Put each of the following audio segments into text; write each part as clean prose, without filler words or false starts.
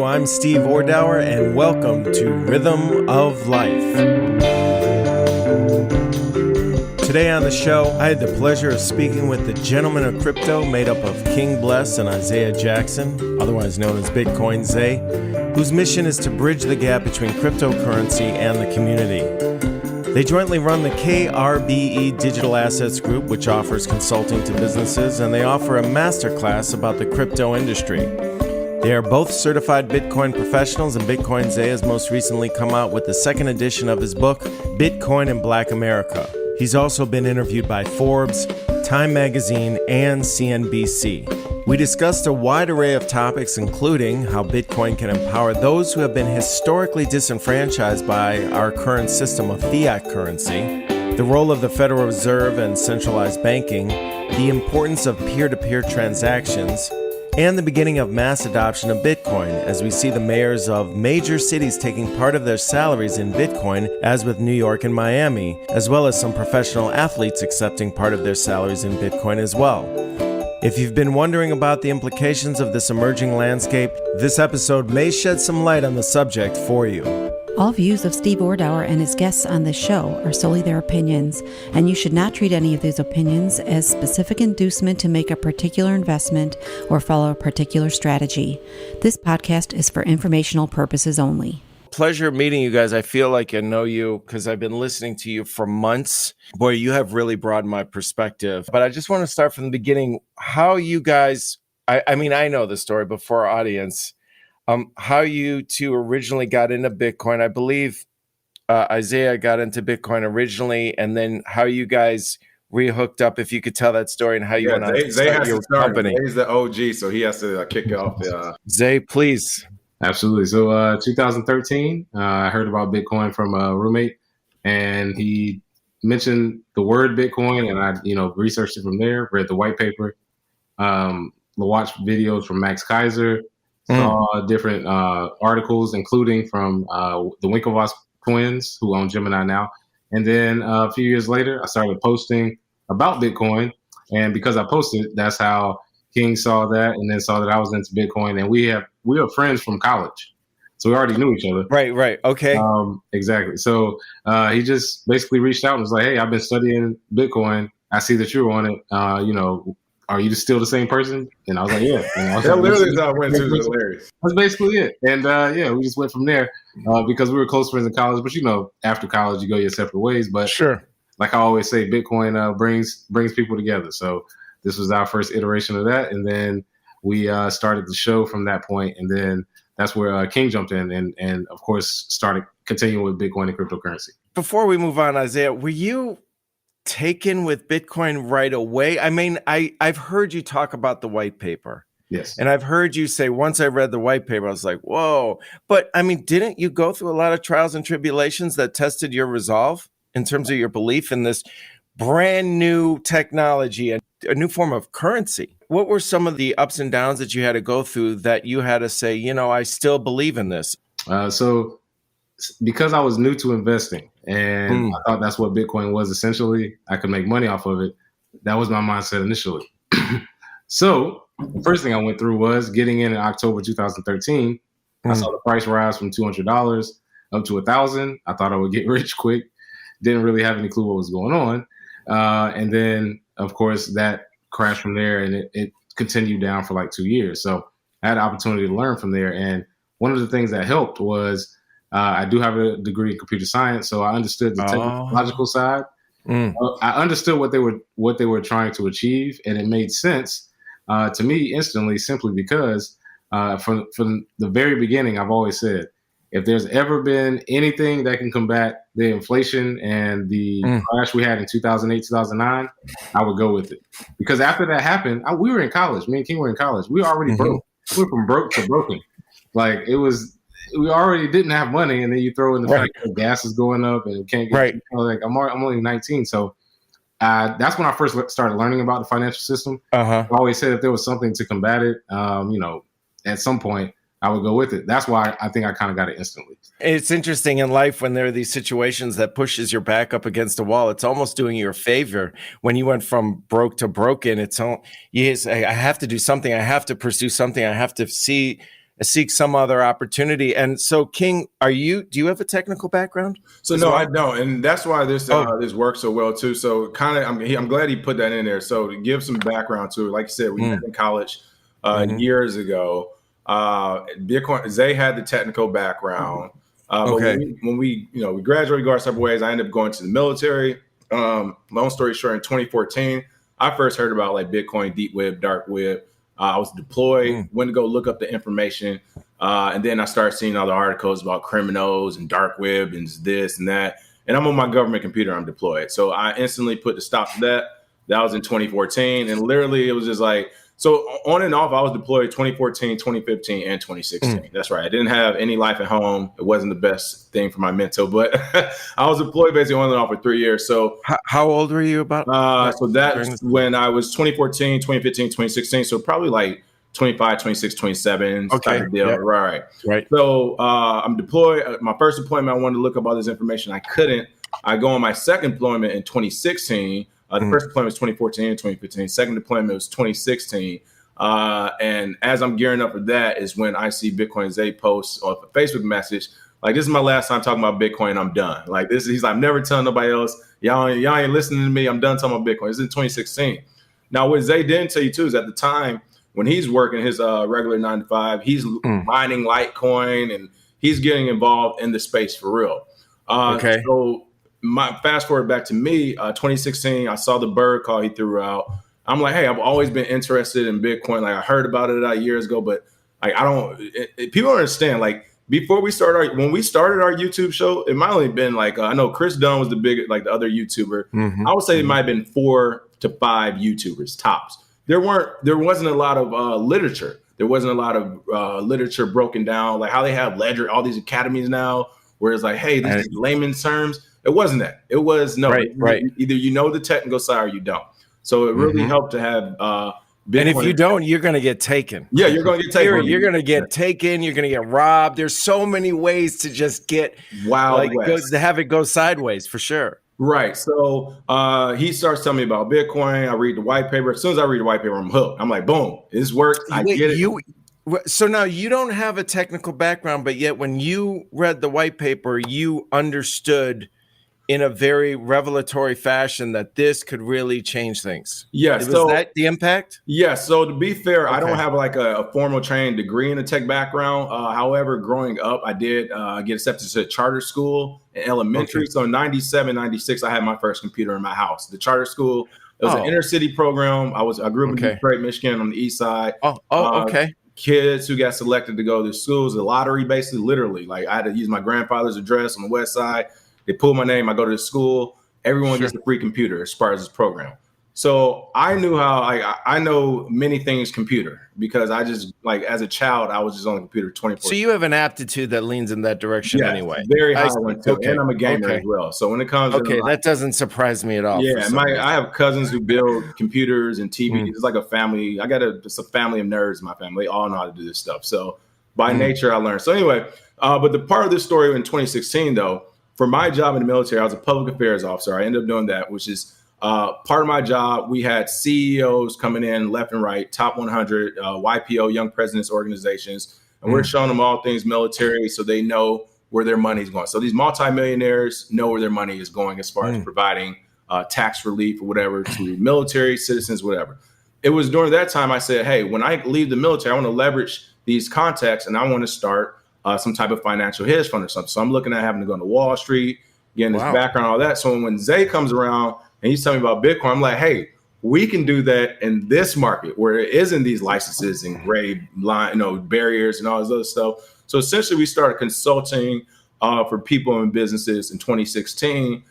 I'm Steve Ordower, and welcome to Rhythm of Life. Today on the show, I had the pleasure of speaking with the gentleman of crypto made up of King Bless and Isaiah Jackson, otherwise known as Bitcoin Zay, whose mission is to bridge the gap between cryptocurrency and the community. They jointly run the KRBE Digital Assets Group, which offers consulting to businesses, and they offer a masterclass about the crypto industry. They are both certified Bitcoin professionals, and Bitcoin Zay has most recently come out with the second edition of his book, Bitcoin in Black America. He's also been interviewed by Forbes, Time Magazine, and CNBC. We discussed a wide array of topics, including how Bitcoin can empower those who have been historically disenfranchised by our current system of fiat currency, the role of the Federal Reserve and centralized banking, the importance of peer-to-peer transactions, and the beginning of mass adoption of Bitcoin, as we see the mayors of major cities taking part of their salaries in Bitcoin, as with New York and Miami, as well as some professional athletes accepting part of their salaries in Bitcoin as well. If you've been wondering about the implications of this emerging landscape, this episode may shed some light on the subject for you. All views of Steve Ordower and his guests on this show are solely their opinions, and you should not treat any of these opinions as specific inducement to make a particular investment or follow a particular strategy. This podcast is for informational purposes only. Pleasure meeting you guys. I feel like I know you because I've been listening to you for months. Boy, you have really broadened my perspective. But I just want to start from the beginning. How you guys, I mean, I know the story, but for our audience, how you two originally got into Bitcoin. I believe Isaiah got into Bitcoin originally, and then how you guys rehooked up, if you could tell that story, and how you went on to start your company. Zay's the OG, so he has to kick it off. Zay, please. Absolutely. So 2013, I heard about Bitcoin from a roommate, and he mentioned the word Bitcoin, and I researched it from there, read the white paper, watched videos from Max Kaiser, saw different articles, including from the Winklevoss twins, who own Gemini now. And then a few years later, I started posting about Bitcoin, and because I posted, that's how King saw that, and then saw that I was into Bitcoin, and we were friends from college, so we already knew each other. Right. Okay. Exactly. So he just basically reached out and was like, "Hey, I've been studying Bitcoin. I see that you're on it. Are you still the same person?" And I was like, "Yeah." That literally is how I went to. Hilarious. That's basically it. And we just went from there because we were close friends in college. But after college, you go your separate ways. But sure, like I always say, Bitcoin brings people together. So this was our first iteration of that, and then we started the show from that point, and then that's where King jumped in and of course started continuing with Bitcoin and cryptocurrency. Before we move on, Isaiah, were you taken with Bitcoin right away? I mean, I've heard you talk about the white paper. Yes. And I've heard you say, once I read the white paper, I was like, whoa. But I mean, didn't you go through a lot of trials and tribulations that tested your resolve in terms of your belief in this brand new technology and a new form of currency? What were some of the ups and downs that you had to go through that you had to say, I still believe in this? So because I was new to investing and I thought that's what Bitcoin was essentially, I could make money off of it. That was my mindset initially. So the first thing I went through was getting in October 2013. I saw the price rise from $200 up to $1,000. I thought I would get rich quick. Didn't really have any clue what was going on. And then, of course, that crashed from there, and it continued down for like 2 years. So I had an opportunity to learn from there. And one of the things that helped was I do have a degree in computer science, so I understood the technological side. I understood what they were trying to achieve, and it made sense to me instantly, simply because from the very beginning, I've always said, if there's ever been anything that can combat the inflation and the crash we had in 2008, 2009, I would go with it. Because after that happened, we were in college. Me and King were in college. We were already broke. We were from broke to broken. Like we already didn't have money, and then you throw in the fact that gas is going up and can't get. I'm only 19, so that's when I first started learning about the financial system. I always said if there was something to combat it, at some point, I would go with it. That's why I think I kind of got it instantly. It's interesting in life when there are these situations that pushes your back up against a wall. It's almost doing you a favor. When you went from broke to broken, you say, I have to do something. I have to pursue something. I have to see seek some other opportunity. And so, King, do you have a technical background? So no, I don't, and that's why this works so well too. So kind of, I'm glad he put that in there. So to give some background to it, like you said, we met in college years ago. Bitcoin Zay had the technical background. But when we graduated, go our separate ways. I ended up going to the military. Long story short, in 2014, I first heard about like Bitcoin, deep web, dark web. I was deployed, went to go look up the information. And then I started seeing all the articles about criminals and dark web and this and that. And I'm on my government computer, I'm deployed. So I instantly put the stop to that. That was in 2014. And literally it was just like, so on and off, I was deployed 2014, 2015, and 2016. That's right. I didn't have any life at home. It wasn't the best thing for my mental, but I was deployed basically on and off for 3 years. So how old were you about? So that's when I was 2014, 2015, 2016. So probably like 25, 26, 27 type of deal. Yep. Right. So I'm deployed. My first deployment, I wanted to look up all this information. I couldn't. I go on my second deployment in 2016. The first deployment was 2014 and 2015. Second deployment was 2016. And as I'm gearing up for that is when I see Bitcoin Zay post or a Facebook message. Like, this is my last time talking about Bitcoin. I'm done. Like, he's like, I'm never telling nobody else. Y'all ain't listening to me. I'm done talking about Bitcoin. It's in 2016. Now, what Zay didn't tell you too is at the time when he's working his regular 9 to 5, he's mining Litecoin and he's getting involved in the space for real. So fast forward back to me, 2016, I saw the bird call he threw out. I'm like, hey, I've always been interested in Bitcoin. Like, I heard about it years ago, but like, people don't understand. Like, when we started our YouTube show, it might only been like, I know Chris Dunn was the big, like the other YouTuber. I would say it might have been 4 to 5 YouTubers tops. There wasn't a lot of literature. There wasn't a lot of literature broken down, like how they have Ledger, all these academies now, where it's like, hey, these are layman's terms. It wasn't that. It was right. Either you know the technical side or you don't. So it really helped to have Bitcoin. And if you don't, you're going to get taken. Yeah, you're going to get taken. You're going to get taken. You're going to get robbed. There's so many ways to just get to have it go sideways for sure. Right. So he starts telling me about Bitcoin. I read the white paper. As soon as I read the white paper, I'm hooked. I'm like, boom, this works. I get it. So now you don't have a technical background, but yet when you read the white paper, you understood in a very revelatory fashion that this could really change things. Yes. Was that the impact? Yes. So to be fair, I don't have like a formal training degree in a tech background. However, growing up, I did get accepted to a charter school in elementary. So in 97, 96, I had my first computer in my house. The charter school, it was an inner city program. I grew up in Detroit, Michigan on the east side. Kids who got selected to go to schools, the lottery basically, literally. Like, I had to use my grandfather's address on the west side. They pull my name. I go to the school. Everyone gets a free computer as part of this program. So I knew I know many things computer because I just, like, as a child, I was just on the computer 24. So you have an aptitude that leans in that direction anyway. Very high one too. And I'm a gamer as well. So when it comes to that doesn't surprise me at all. Yeah, I have cousins who build computers and TVs. It's like a family. It's a family of nerds in my family. They all know how to do this stuff. So by nature, I learned. So anyway, but the part of this story in 2016, though, for my job in the military, I was a public affairs officer. I ended up doing that, which is part of my job. We had CEOs coming in left and right, top 100, YPO, Young Presidents Organizations, and we're showing them all things military so they know where their money is going. So these multimillionaires know where their money is going as far as providing tax relief or whatever to military, citizens, whatever. It was during that time I said, hey, when I leave the military, I want to leverage these contacts and I want to start some type of financial hedge fund or something. So I'm looking at having to go to Wall Street, getting this background, all that. So when Zay comes around and he's telling me about Bitcoin, I'm like, hey, we can do that in this market where there isn't these licenses and gray line, barriers and all this other stuff. So essentially we started consulting for people and businesses in 2016,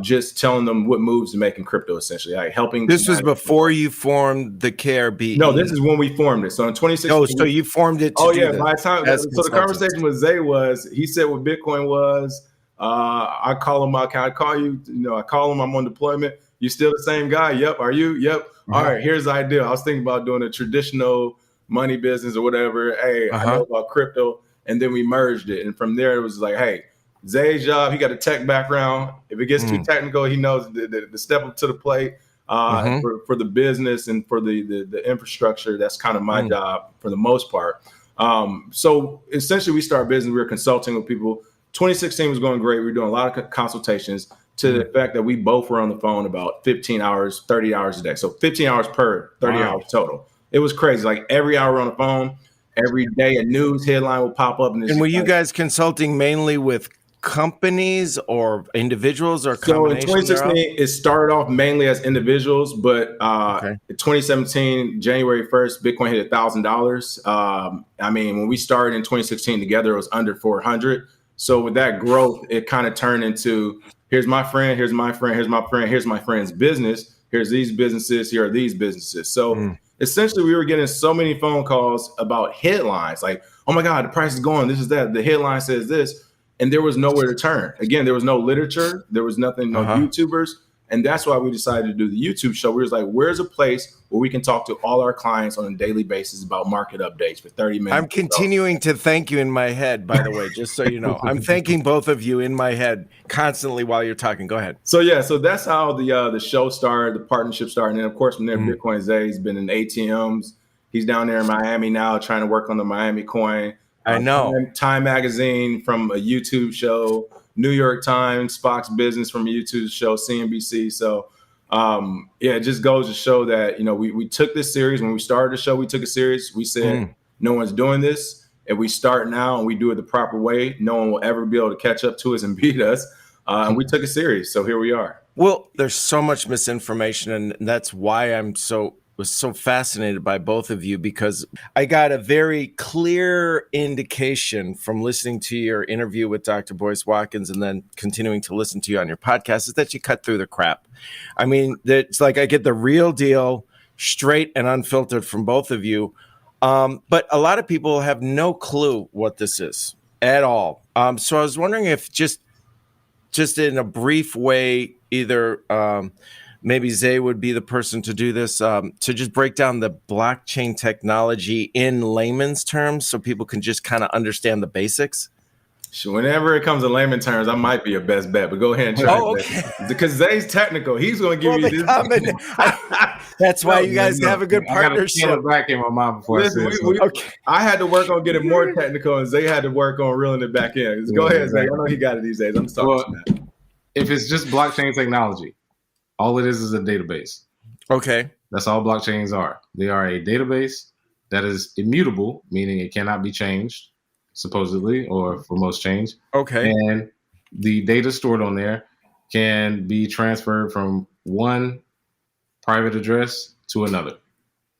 just telling them what moves to make in crypto, essentially, like helping. This was before you formed the KRBE. No, this is when we formed it. So in 2016. Oh, so you formed it. By the time. So the conversation with Zay was, he said what Bitcoin was. I call him. I call you. I call him. I'm on deployment. You still the same guy? Yep. Are you? Yep. All right. Here's the idea. I was thinking about doing a traditional money business or whatever. Hey, I know about crypto, and then we merged it, and from there it was like, hey. Zay's job, he got a tech background. If it gets too technical, he knows the step up to the plate for the business and for the infrastructure. That's kind of my job for the most part. So essentially we started business. We were consulting with people. 2016 was going great. We were doing a lot of consultations to the fact that we both were on the phone about 15 hours, 30 hours a day. So 15 hours per 30 hours total. It was crazy. Like every hour on the phone, every day a news headline will pop up. And were you guys consulting mainly with companies or individuals or combination? So in 2016, it started off mainly as individuals, but in 2017, January 1st, Bitcoin hit $1,000. I mean, when we started in 2016 together, it was under 400. So with that growth, it kind of turned into, here's my friend, here's my friend, here's my friend, here's my friend's business, here's these businesses, here are these businesses. So essentially, we were getting so many phone calls about headlines like, oh my God, the price is going, this is that, the headline says this. And there was nowhere to turn. Again, there was no literature. There was nothing, no YouTubers. And that's why we decided to do the YouTube show. We was like, where's a place where we can talk to all our clients on a daily basis about market updates for 30 minutes? I'm continuing to thank you in my head, by the way, just so you know. I'm thanking both of you in my head constantly while you're talking. Go ahead. So that's how the show started, the partnership started. And then, of course, from there, Bitcoin Zay has been in ATMs. He's down there in Miami now trying to work on the Miami coin. I know. Time Magazine from a YouTube show, New York Times, Fox Business from a YouTube show, CNBC. So, it just goes to show that, we took this serious. When we started the show, we took it serious. We said, no one's doing this. If we start now and we do it the proper way, no one will ever be able to catch up to us and beat us. And we took it serious. So here we are. Well, there's so much misinformation, and that's why I'm was so fascinated by both of you, because I got a very clear indication from listening to your interview with Dr. Boyce Watkins and then continuing to listen to you on your podcast is that you cut through the crap. I mean, it's like I get the real deal, straight and unfiltered from both of you. But a lot of people have no clue what this is at all. So I was wondering if just in a brief way, either maybe Zay would be the person to do this, to just break down the blockchain technology in layman's terms so people can just kind of understand the basics. So whenever it comes to layman terms, I might be your best bet, but go ahead and try. Okay. Because Zay's technical. He's going to give you this. That's why you guys have a good partnership. I got a back in my mind before I had to work on getting more technical, and Zay had to work on reeling it back in. Go ahead, Zay. I know he got it these days. I'm just talking about that. If it's just blockchain technology, all it is a database. Okay. That's all blockchains are. They are a database that is immutable, meaning it cannot be changed, supposedly, or for most change. Okay. And the data stored on there can be transferred from one private address to another.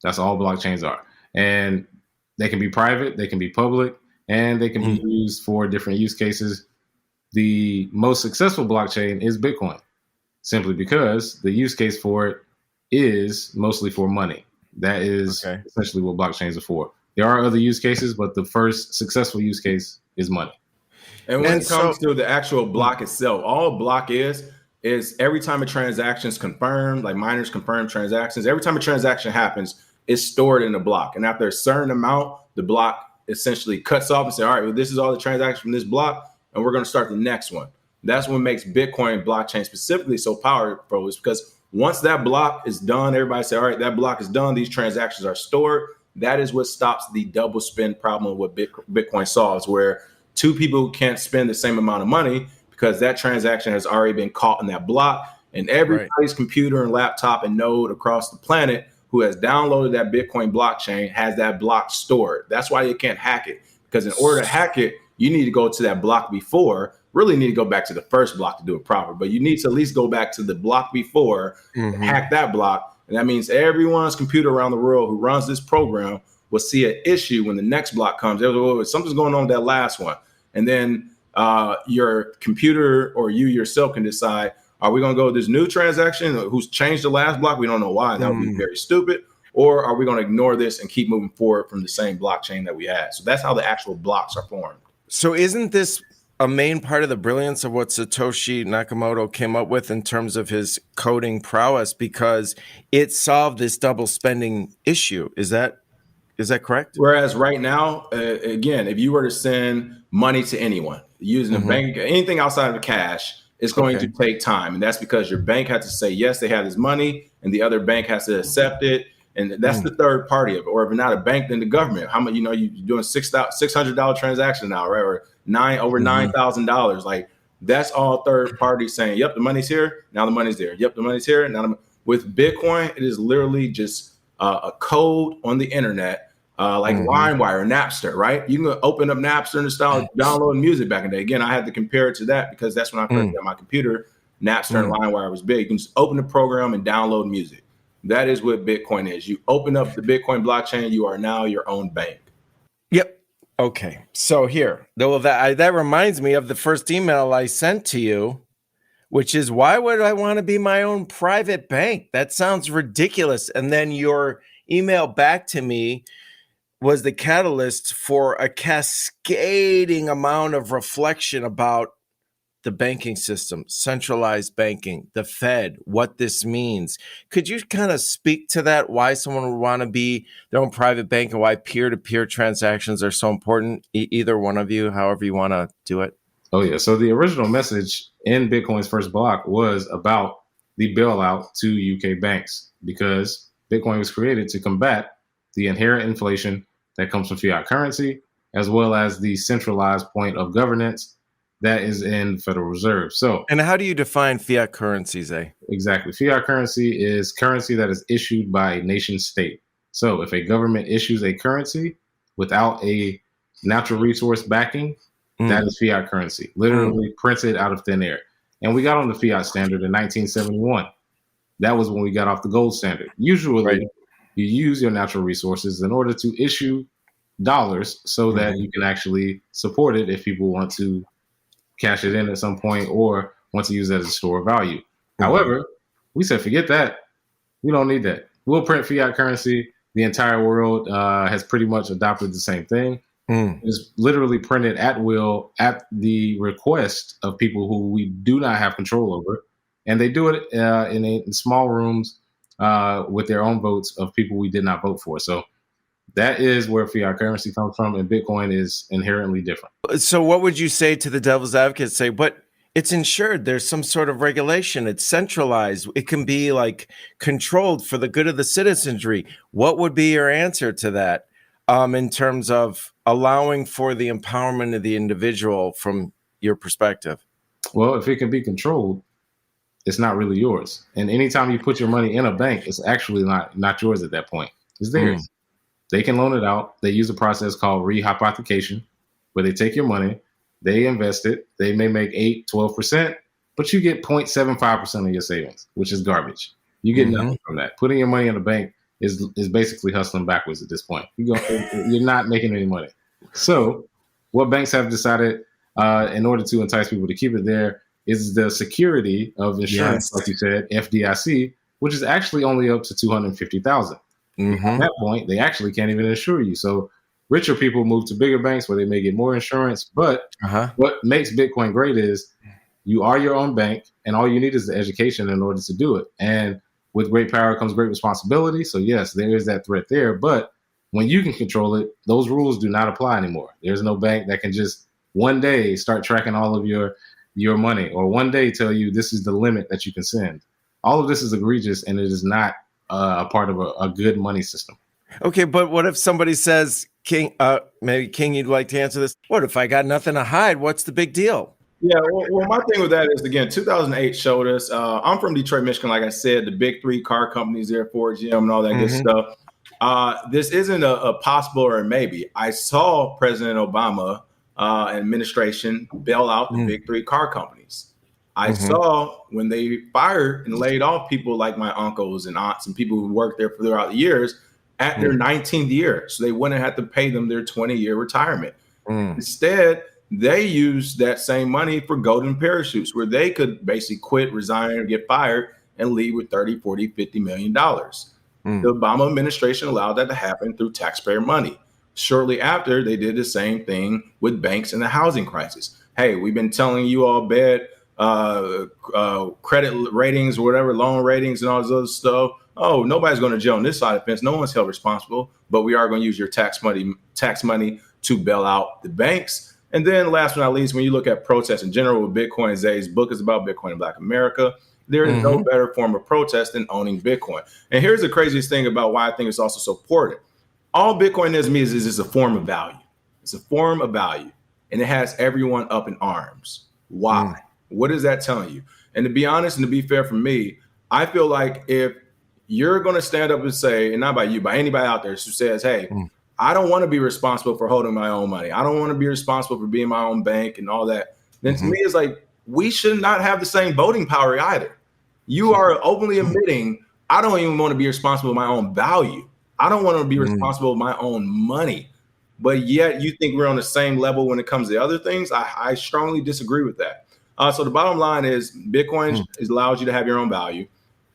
That's all blockchains are. And they can be private, they can be public, and they can be used for different use cases. The most successful blockchain is Bitcoin, simply because the use case for it is mostly for money. That is essentially what blockchains are for. There are other use cases, but the first successful use case is money. And when it comes to the actual block itself, all a block is every time a transaction is confirmed, like miners confirm transactions, every time a transaction happens, it's stored in a block. And after a certain amount, the block essentially cuts off and says, all right, well, this is all the transactions from this block, and we're going to start the next one. That's what makes Bitcoin blockchain specifically so powerful, is because once that block is done, everybody say, all right, that block is done. These transactions are stored. That is what stops the double spend problem what Bitcoin solves, where two people can't spend the same amount of money because that transaction has already been caught in that block. And everybody's computer and laptop and node across the planet who has downloaded that Bitcoin blockchain has that block stored. That's why you can't hack it, because in order to hack it, you need to go to that block before. Really need to go back to the first block to do it proper, but you need to at least go back to the block before and hack that block. And that means everyone's computer around the world who runs this program will see an issue when the next block comes. Something's going on with that last one. And then your computer or you yourself can decide, are we going to go with this new transaction who's changed the last block? We don't know why. That would be very stupid. Or are we going to ignore this and keep moving forward from the same blockchain that we had? So that's how the actual blocks are formed. So isn't this a main part of the brilliance of what Satoshi Nakamoto came up with in terms of his coding prowess, because it solved this double spending issue? Is that correct? Whereas right now, again, if you were to send money to anyone using a bank, anything outside of cash, it's going to take time. And that's because your bank has to say, yes, they have this money, and the other bank has to accept it. And that's the third party of it. Or if not a bank, then the government. How much, you're doing $600 transaction now, right? Or over $9,000. Like that's all third party saying, yep, the money's here. Now the money's there. Yep, the money's here. Now with Bitcoin, it is literally just a code on the internet, like LimeWire or Napster, right? You can open up Napster and start downloading music back in the day. Again, I had to compare it to that because that's when I first got my computer. Napster and LimeWire was big. You can just open the program and download music. That is what Bitcoin is. You open up the Bitcoin blockchain, you are now your own bank. Yep. Okay. So here, though, that reminds me of the first email I sent to you, which is, why would I want to be my own private bank? That sounds ridiculous. And then your email back to me was the catalyst for a cascading amount of reflection about the banking system, centralized banking, the Fed, what this means. Could you kind of speak to that, why someone would want to be their own private bank and why peer-to-peer transactions are so important? Either one of you, however you want to do it. Oh, yeah. So the original message in Bitcoin's first block was about the bailout to UK banks, because Bitcoin was created to combat the inherent inflation that comes from fiat currency, as well as the centralized point of governance that is in the Federal Reserve. So, and how do you define fiat currency, Zay? Exactly. Fiat currency is currency that is issued by a nation state. So if a government issues a currency without a natural resource backing, that is fiat currency, literally printed out of thin air. And we got on the fiat standard in 1971. That was when we got off the gold standard. Usually you use your natural resources in order to issue dollars so that you can actually support it if people want to cash it in at some point or want to use it as a store of value. However, we said, forget that. We don't need that. We'll print fiat currency. The entire world has pretty much adopted the same thing. It's literally printed at will at the request of people who we do not have control over. And they do it in small rooms with their own votes of people we did not vote for. So that is where fiat currency comes from, and Bitcoin is inherently different. So what would you say to the devil's advocate? Say, but it's insured. There's some sort of regulation. It's centralized. It can be like controlled for the good of the citizenry. What would be your answer to that in terms of allowing for the empowerment of the individual from your perspective? Well, if it can be controlled, it's not really yours. And anytime you put your money in a bank, it's actually not yours at that point. It's theirs. They can loan it out. They use a process called rehypothecation, where they take your money, they invest it. They may make 8, 12%, but you get 0.75% of your savings, which is garbage. You get nothing from that. Putting your money in a bank is basically hustling backwards at this point. You're not making any money. So what banks have decided in order to entice people to keep it there is the security of insurance, like you said, FDIC, which is actually only up to $250,000. At that point, they actually can't even insure you. So richer people move to bigger banks where they may get more insurance. But what makes Bitcoin great is you are your own bank, and all you need is the education in order to do it. And with great power comes great responsibility. So yes, there is that threat there. But when you can control it, those rules do not apply anymore. There's no bank that can just one day start tracking all of your money, or one day tell you this is the limit that you can send. All of this is egregious, and it is not a part of a good money system. Okay, but what if somebody says, King, maybe King, you'd like to answer this. What if I got nothing to hide? What's the big deal? Yeah, well, my thing with that is, again, 2008 showed us, I'm from Detroit, Michigan, like I said, the big three car companies there, Ford, GM, and all that good stuff. This isn't a possible or a maybe. I saw President Obama administration bail out the big three car companies. I saw when they fired and laid off people like my uncles and aunts and people who worked there throughout the years at their 19th year. So they wouldn't have to pay them their 20-year retirement. Instead, they used that same money for golden parachutes, where they could basically quit, resign, or get fired and leave with 30, 40, $50 million. The Obama administration allowed that to happen through taxpayer money. Shortly after, they did the same thing with banks and the housing crisis. Hey, we've been telling you all bad credit ratings or whatever, loan ratings and all this other stuff. Oh, nobody's going to jail on this side of the fence. No one's held responsible, but we are going to use your tax money to bail out the banks. And then last but not least, when you look at protests in general with Bitcoin, Zay's book is about Bitcoin in Black America. There is no better form of protest than owning Bitcoin. And here's the craziest thing about why I think it's also so important. All Bitcoin is a form of value. It's a form of value, and it has everyone up in arms. Why? What is that telling you? And to be honest and to be fair for me, I feel like if you're going to stand up and say, and not by you, by anybody out there who says, hey, I don't want to be responsible for holding my own money. I don't want to be responsible for being my own bank and all that. Then to me, it's like, we should not have the same voting power either. You are openly admitting, I don't even want to be responsible for my own value. I don't want to be responsible for my own money. But yet you think we're on the same level when it comes to other things. I strongly disagree with that. So the bottom line is Bitcoin allows you to have your own value.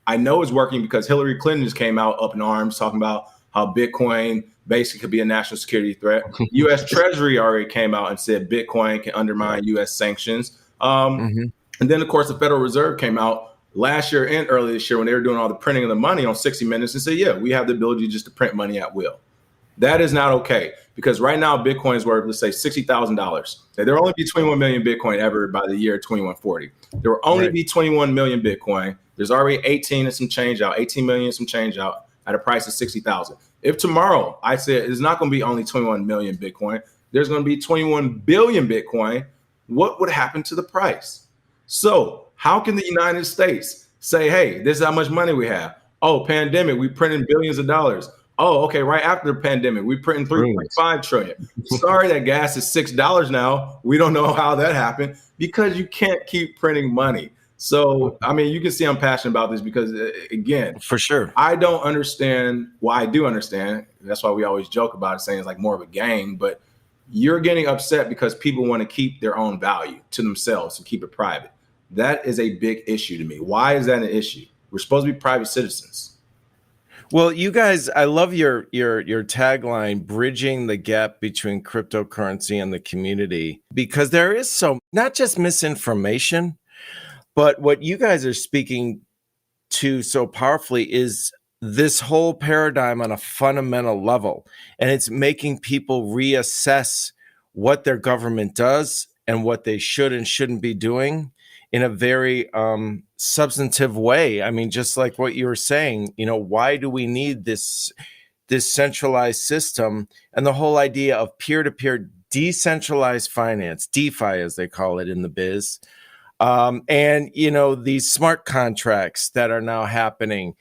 I know it's working because Hillary Clinton just came out up in arms talking about how Bitcoin basically could be a national security threat. U.S. Treasury already came out and said Bitcoin can undermine U.S. sanctions. And then, of course, the Federal Reserve came out last year and early this year when they were doing all the printing of the money on 60 Minutes and said, yeah, we have the ability just to print money at will. That is not okay, because right now Bitcoin is worth, let's say, $60,000. There will only be 21 million Bitcoin ever by the year 2140. There will only be 21 million Bitcoin. There's already 18 and some change out, 18 million and some change out at a price of 60,000. If tomorrow I said it's not going to be only 21 million Bitcoin, there's going to be 21 billion Bitcoin, what would happen to the price? So how can the United States say, hey, this is how much money we have? Oh, pandemic, we printed billions of dollars. Oh, okay, right after the pandemic, we printing 3.5 trillion. Sorry that gas is $6 now. We don't know how that happened, because you can't keep printing money. So, I mean, you can see I'm passionate about this because, again, for sure, I don't understand. Well, I do understand. That's why we always joke about it, saying it's like more of a game. But you're getting upset because people want to keep their own value to themselves and keep it private. That is a big issue to me. Why is that an issue? We're supposed to be private citizens. Well, you guys, I love your tagline, bridging the gap between cryptocurrency and the community, because there is so not just misinformation, but what you guys are speaking to so powerfully is this whole paradigm on a fundamental level. And it's making people reassess what their government does and what they should and shouldn't be doing in a very substantive way. I mean, just like what you were saying, you know, why do we need this centralized system? And the whole idea of peer-to-peer decentralized finance, DeFi as they call it in the biz, and, you know, these smart contracts that are now happening.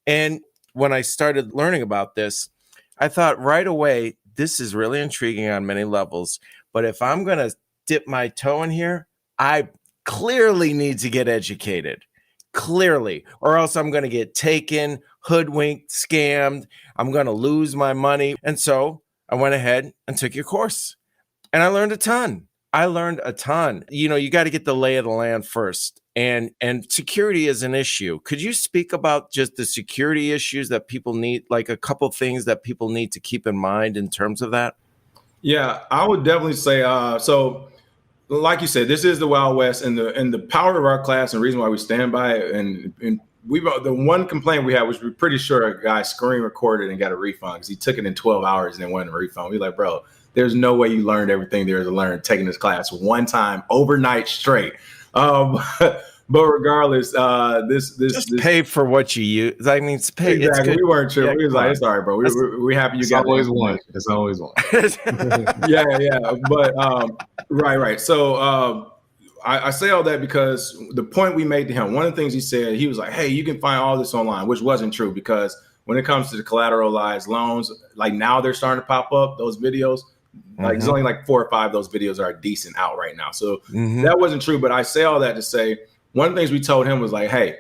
And when I started learning about this, I thought right away, this is really intriguing on many levels. But if I'm going to dip my toe in here, I clearly need to get educated, clearly, or else I'm going to get taken, hoodwinked, scammed. I'm going to lose my money. And so I went ahead and took your course, and I learned a ton. You know, you got to get the lay of the land first, and security is an issue. Could you speak about just the security issues that people need, like a couple things that people need to keep in mind in terms of that? Yeah, I would definitely say, so like you said, this is the Wild West, and the power of our class and reason why we stand by it. And the one complaint we had was we're pretty sure a guy screen recorded and got a refund because he took it in 12 hours and then wanted a refund. We like, bro, there's no way you learned everything there is to learn taking this class one time overnight straight. But regardless, this pay for what you use. I mean, it's pay. Exactly. It's good. We weren't sure. Yeah, we was like, it's all right, bro. We happy you got always one. It's always one. yeah. But right. So I say all that because the point we made to him, one of the things he said, he was like, hey, you can find all this online, which wasn't true, because when it comes to the collateralized loans, like now they're starting to pop up, those videos. Like there's only like 4 or 5 of those videos are decent out right now. So that wasn't true. But I say all that to say, one of the things we told him was like, hey,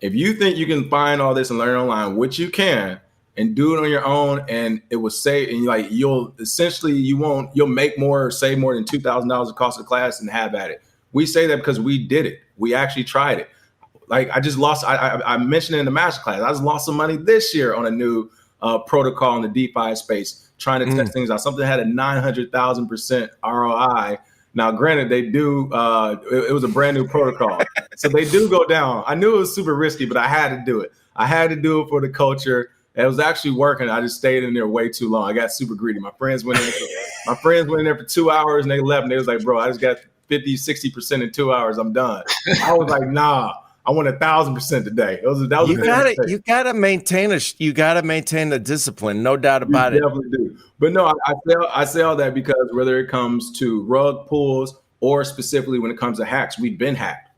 if you think you can find all this and learn online, which you can, and do it on your own, and it will save, and like you'll make more or save more than $2,000 the cost of the class, and have at it. We say that because we did it. We actually tried it. Like I just lost, I mentioned it in the masterclass, I just lost some money this year on a new protocol in the DeFi space, trying to test things out. Something that had a 900,000% ROI. Now, granted, they do, it was a brand new protocol. So they do go down. I knew it was super risky, but I had to do it. I had to do it for the culture. It was actually working. I just stayed in there way too long. I got super greedy. My friends went in there for 2 hours, and they left, and they was like, bro, I just got 50, 60% in 2 hours. I'm done. I was like, nah, I want 1,000% today. You gotta maintain the discipline, no doubt about it. Definitely do. But no, I say all that because whether it comes to rug pulls or specifically when it comes to hacks, we've been hacked.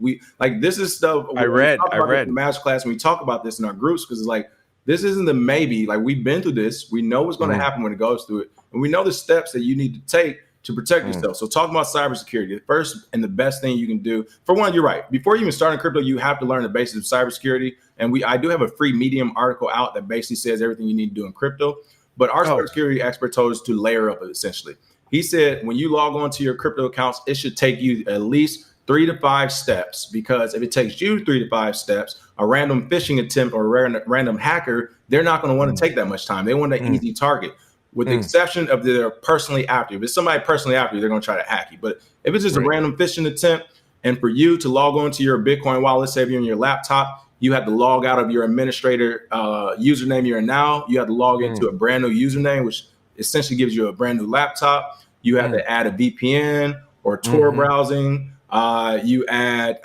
This is stuff I read in masterclass, and we talk about this in our groups because it's like, this isn't the maybe. Like, we've been through this. We know what's going to happen when it goes through it. And we know the steps that you need to take to protect yourself. So talking about cybersecurity, the first and the best thing you can do, for one, you're right. Before you even start in crypto, you have to learn the basics of cybersecurity. And I do have a free Medium article out that basically says everything you need to do in crypto. But our cybersecurity expert told us to layer up, essentially. He said, when you log on to your crypto accounts, it should take you at least 3 to 5 steps, because if it takes you 3 to 5 steps, a random phishing attempt or a random hacker, they're not going to want to take that much time. They want an easy target, with the exception of they're personally after you. If it's somebody personally after you, they're going to try to hack you. But if it's just a random phishing attempt, and for you to log on to your Bitcoin wallet, let's say if you're on your laptop, you have to log out of your administrator username you're in now. You have to log into a brand new username, which essentially gives you a brand new laptop. You have to add a VPN or Tor browsing. You add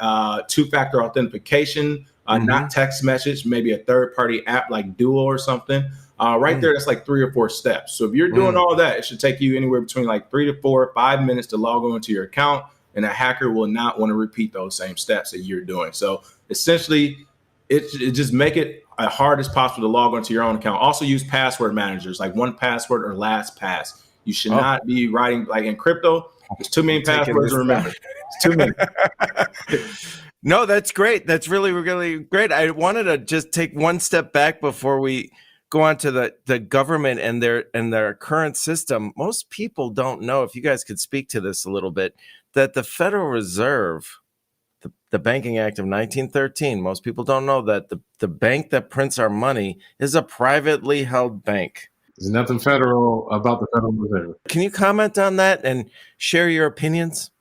two-factor authentication, not text message, maybe a third-party app like Duo or something. Right there, that's like 3 or 4 steps. So if you're doing all that, it should take you anywhere between like 3 to 4 or 5 minutes to log on to your account, and a hacker will not want to repeat those same steps that you're doing. So essentially, it just make it as hard as possible to log onto your own account. Also use password managers like 1Password or LastPass. You should not be writing, like in crypto, there's too many passwords to remember. It's too many. No, that's great. That's really, really great. I wanted to just take one step back before we go on to the government and their current system. Most people don't know, if you guys could speak to this a little bit, that the Federal Reserve, the Banking Act of 1913, most people don't know that the bank that prints our money is a privately held bank. There's nothing federal about the Federal Reserve. Can you comment on that and share your opinions?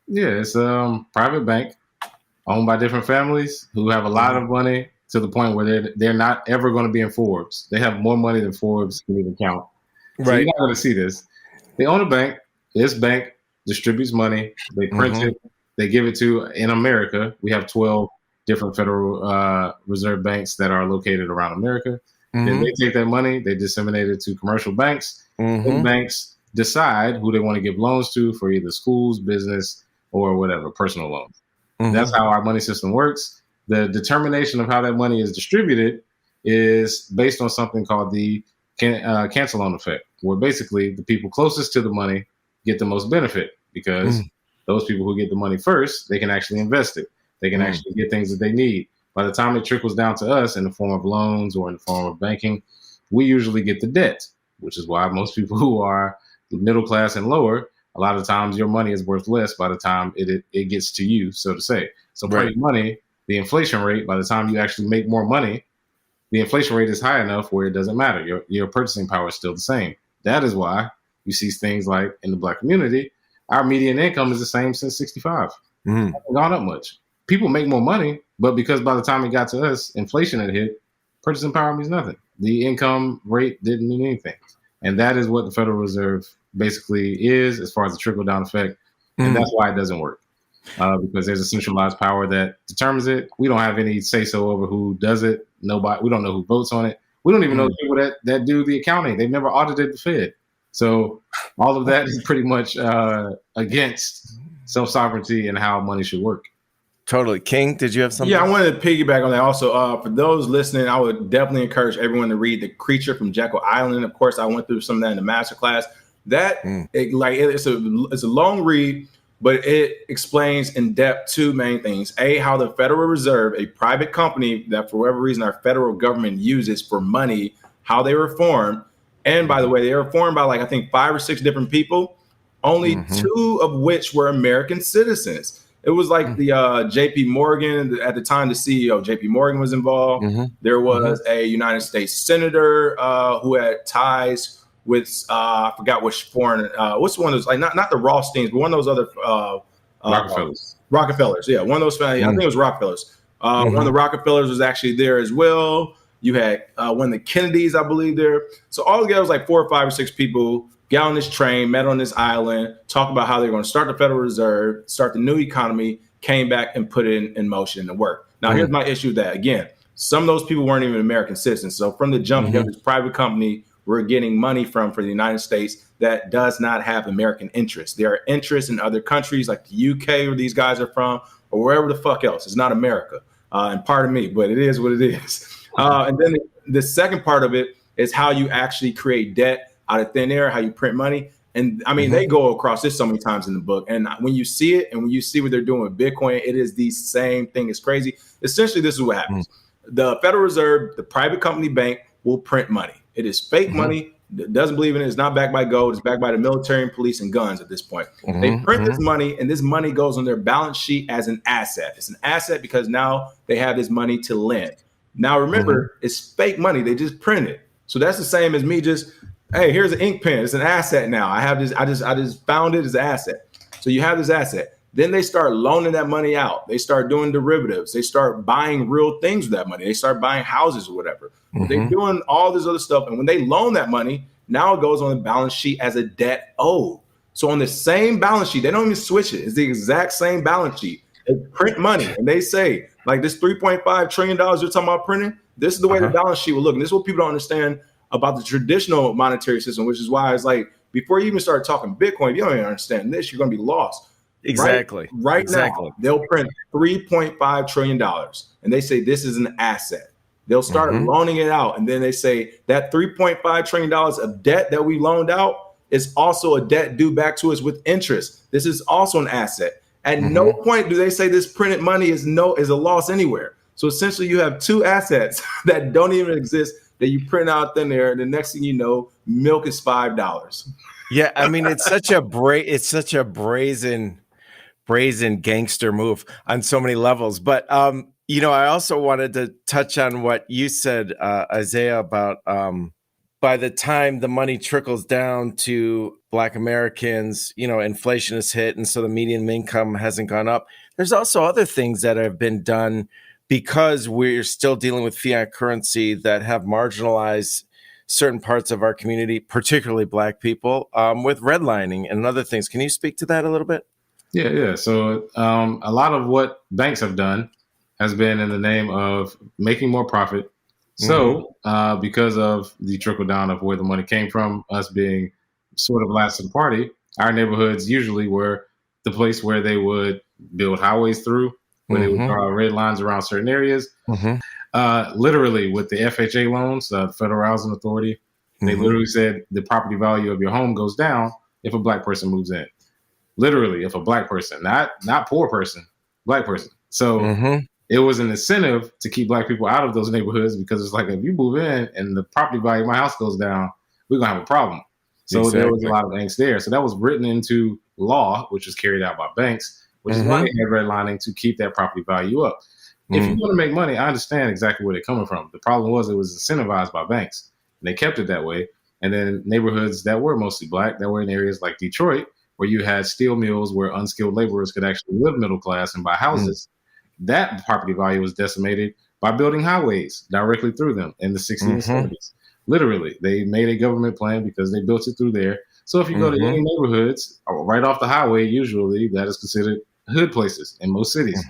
Yeah, it's a private bank owned by different families who have a lot of money, to the point where they're not ever going to be in Forbes. They have more money than Forbes can even count. So you're not going to see this. They own a bank. This bank distributes money. They print it. They give it to, in America, we have 12 different Federal Reserve banks that are located around America. Then they take that money, they disseminate it to commercial banks. And banks decide who they want to give loans to for either schools, business, or whatever, personal loans. That's how our money system works. The determination of how that money is distributed is based on something called the cancel-on effect, where basically the people closest to the money get the most benefit, because those people who get the money first, they can actually invest it. They can actually get things that they need. By the time it trickles down to us in the form of loans or in the form of banking, we usually get the debt, which is why most people who are middle class and lower, a lot of times your money is worth less by the time it gets to you, so to say. So print money, the inflation rate, by the time you actually make more money, the inflation rate is high enough where it doesn't matter. Your purchasing power is still the same. That is why you see things like in the Black community, our median income is the same since 65. It hasn't gone up much. People make more money, but because by the time it got to us, inflation had hit, purchasing power means nothing. The income rate didn't mean anything. And that is what the Federal Reserve basically is as far as the trickle-down effect. And that's why it doesn't work. Because there's a centralized power that determines it. We don't have any say-so over who does it. Nobody. We don't know who votes on it. We don't even know the people that do the accounting. They've never audited the Fed. So all of that is pretty much against self-sovereignty and how money should work. Totally. King, did you have something? Yeah, I wanted to piggyback on that also. For those listening, I would definitely encourage everyone to read The Creature from Jekyll Island. Of course, I went through some of that in the masterclass. That it's a long read, but it explains in depth 2 main things. A, how the Federal Reserve, a private company that for whatever reason our federal government uses for money, how they were formed. And by the way, they were formed by I think 5 or 6 different people, only 2 of which were American citizens. It was like the JP Morgan, at the time, the CEO, JP Morgan was involved. There was a United States senator who had ties with, I forgot which foreign, what's one of those, like not the Rothsteins, but one of those other. Rockefellers, yeah. One of those, I think it was Rockefellers. One of the Rockefellers was actually there as well. You had one of the Kennedys, I believe, there. So all together, it was like 4 or 5 or 6 people got on this train, met on this island, talked about how they're going to start the Federal Reserve, start the new economy, came back and put it in motion and work. Now, here's my issue with that. Again, some of those people weren't even American citizens. So from the jump, you have this private company we're getting money from for the United States that does not have American interests. There are interests in other countries like the UK where these guys are from or wherever the fuck else. It's not America. And pardon me, but it is what it is. And then the second part of it is how you actually create debt out of thin air, how you print money. And I mean, they go across this so many times in the book. And when you see it and when you see what they're doing with Bitcoin, it is the same thing. It's crazy. Essentially, this is what happens. The Federal Reserve, the private company bank, will print money. It is fake money. Doesn't believe in it. It's not backed by gold. It's backed by the military and police and guns at this point. They print this money, and this money goes on their balance sheet as an asset. It's an asset because now they have this money to lend. Now, remember, it's fake money. They just print it. So that's the same as me just, hey, here's an ink pen. It's an asset now. I have this. I just found it as an asset. So you have this asset. Then they start loaning that money out. They start doing derivatives. They start buying real things with that money. They start buying houses or whatever. They're doing all this other stuff. And when they loan that money, now it goes on the balance sheet as a debt owed. So on the same balance sheet, they don't even switch it. It's the exact same balance sheet. They print money and they say, like this $3.5 trillion you're talking about printing, this is the way the balance sheet will look. And this is what people don't understand about the traditional monetary system, which is why it's like, before you even start talking Bitcoin, if you don't even understand this, you're going to be lost. Exactly. Right now, they'll print $3.5 trillion and they say this is an asset. They'll start loaning it out. And then they say that $3.5 trillion of debt that we loaned out is also a debt due back to us with interest. This is also an asset. At no point do they say this printed money is a loss anywhere. So essentially you have two assets that don't even exist that you print out thin there. And the next thing you know, milk is $5. Yeah. I mean, it's such a brazen gangster move on so many levels. But, I also wanted to touch on what you said, Isaiah, about by the time the money trickles down to Black Americans, inflation has hit. And so the median income hasn't gone up. There's also other things that have been done because we're still dealing with fiat currency that have marginalized certain parts of our community, particularly Black people, with redlining and other things. Can you speak to that a little bit? Yeah. So a lot of what banks have done has been in the name of making more profit. So because of the trickle down of where the money came from, us being sort of last to the party, our neighborhoods usually were the place where they would build highways through, where they would draw red lines around certain areas. Literally with the FHA loans, the Federal Housing Authority, they literally said the property value of your home goes down if a Black person moves in. Literally, if a Black person, not poor person, Black person. So it was an incentive to keep Black people out of those neighborhoods because it's like, if you move in and the property value of my house goes down, we're going to have a problem. So there was a lot of angst there. So that was written into law, which was carried out by banks, which is why they had redlining to keep that property value up. If you want to make money, I understand exactly where they're coming from. The problem was it was incentivized by banks. And they kept it that way. And then neighborhoods that were mostly Black, that were in areas like Detroit, where you had steel mills where unskilled laborers could actually live middle class and buy houses. That property value was decimated by building highways directly through them in the 60s and 70s. Literally, they made a government plan because they built it through there. So if you go to any neighborhoods right off the highway, usually that is considered hood places in most cities.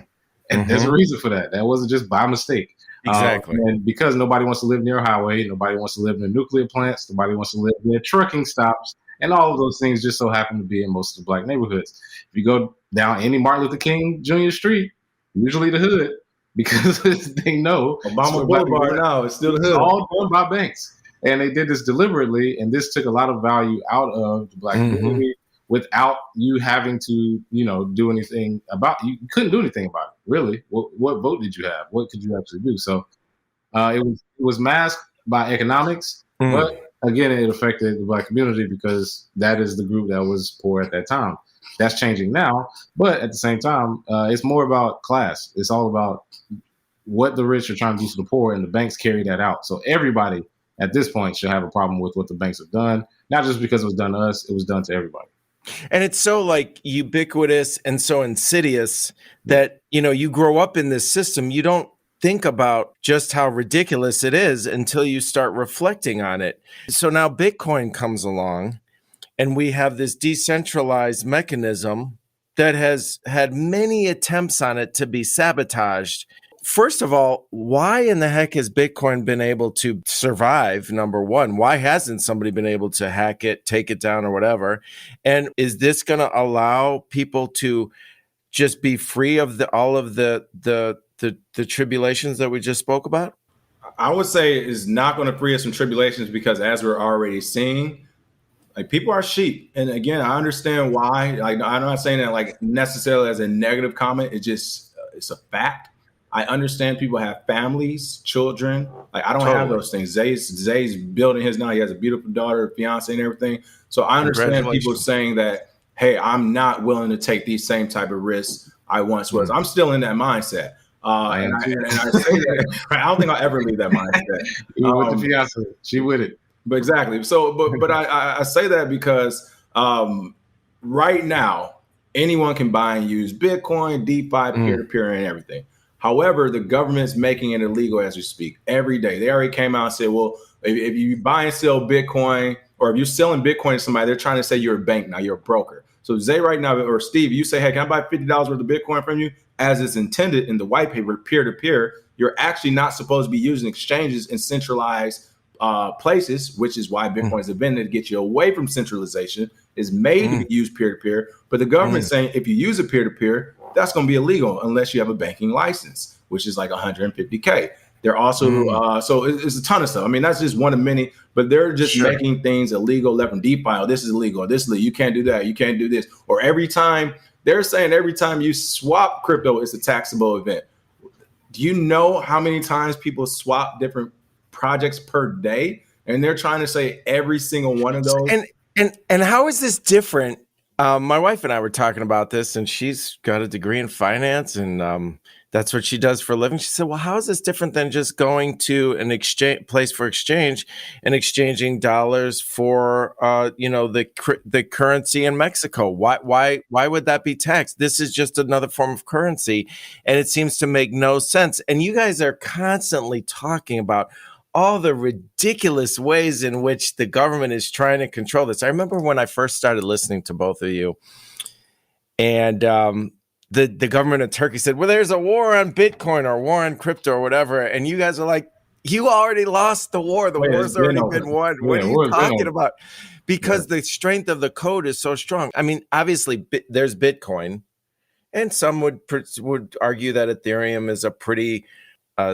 And there's a reason for that. That wasn't just by mistake. Exactly. And because nobody wants to live near a highway, nobody wants to live near nuclear plants, nobody wants to live near trucking stops, and all of those things just so happen to be in most of the Black neighborhoods. If you go down any Martin Luther King Jr. Street, usually the hood, because they know Obama Boulevard now is still the hood. It's all done by banks. And they did this deliberately, and this took a lot of value out of the Black community without you having to, do anything about it. You couldn't do anything about it, really. What vote did you have? What could you actually do? So it was masked by economics, but again, it affected the Black community because that is the group that was poor at that time. That's changing now, but at the same time, it's more about class. It's all about what the rich are trying to do to the poor, and the banks carry that out. So everybody at this point should have a problem with what the banks have done, not just because it was done to us, it was done to everybody. And it's so ubiquitous and so insidious that, you grow up in this system. You don't think about just how ridiculous it is until you start reflecting on it. So now Bitcoin comes along and we have this decentralized mechanism that has had many attempts on it to be sabotaged first of all, why in the heck has Bitcoin been able to survive? Number one, why hasn't somebody been able to hack it, take it down or whatever? And is this going to allow people to just be free of all of the tribulations that we just spoke about? I would say it's not going to free us from tribulations because, as we're already seeing, like, people are sheep. And again, I understand why. Like, I'm not saying that like necessarily as a negative comment. It's a fact. I understand people have families, children. Like, I don't have those things. Zay's building his now. He has a beautiful daughter, fiance, and everything. So I understand people saying that, hey, I'm not willing to take these same type of risks I once was. I'm still in that mindset. And I say that, I don't think I'll ever leave that mindset. With the fiance, she with it. But exactly. So, but I say that because right now, anyone can buy and use Bitcoin, DeFi, peer-to-peer, and everything. However, the government's making it illegal as we speak every day. They already came out and said, well, if you buy and sell Bitcoin, or if you're selling Bitcoin to somebody, they're trying to say you're a bank now, you're a broker. So Zay right now, or Steve, you say, hey, can I buy $50 worth of Bitcoin from you? As it's intended in the white paper, peer-to-peer, you're actually not supposed to be using exchanges in centralized places, which is why Bitcoin is invented to get you away from centralization, is made to be used peer-to-peer. But the government's saying if you use a peer-to-peer, that's going to be illegal unless you have a banking license, which is like $150K. They're also, so it's a ton of stuff. I mean, that's just one of many, but they're just making things illegal left from DeFi. Oh, this is illegal. This is illegal. You can't do that. You can't do this. Or every time you swap crypto, it's a taxable event. Do you know how many times people swap different projects per day? And they're trying to say every single one of those. And how is this different? My wife and I were talking about this, and she's got a degree in finance, and that's what she does for a living. She said, well, how is this different than just going to an exchange place for exchange and exchanging dollars for, the currency in Mexico? Why would that be taxed? This is just another form of currency, and it seems to make no sense. And you guys are constantly talking about all the ridiculous ways in which the government is trying to control this. I remember when I first started listening to both of you, and the government of Turkey said, well, there's a war on Bitcoin or war on crypto or whatever. And you guys are like, you already lost the war. The war's already been won. What are you talking about? Because the strength of the code is so strong. I mean, obviously, there's Bitcoin, and some would argue that Ethereum is a pretty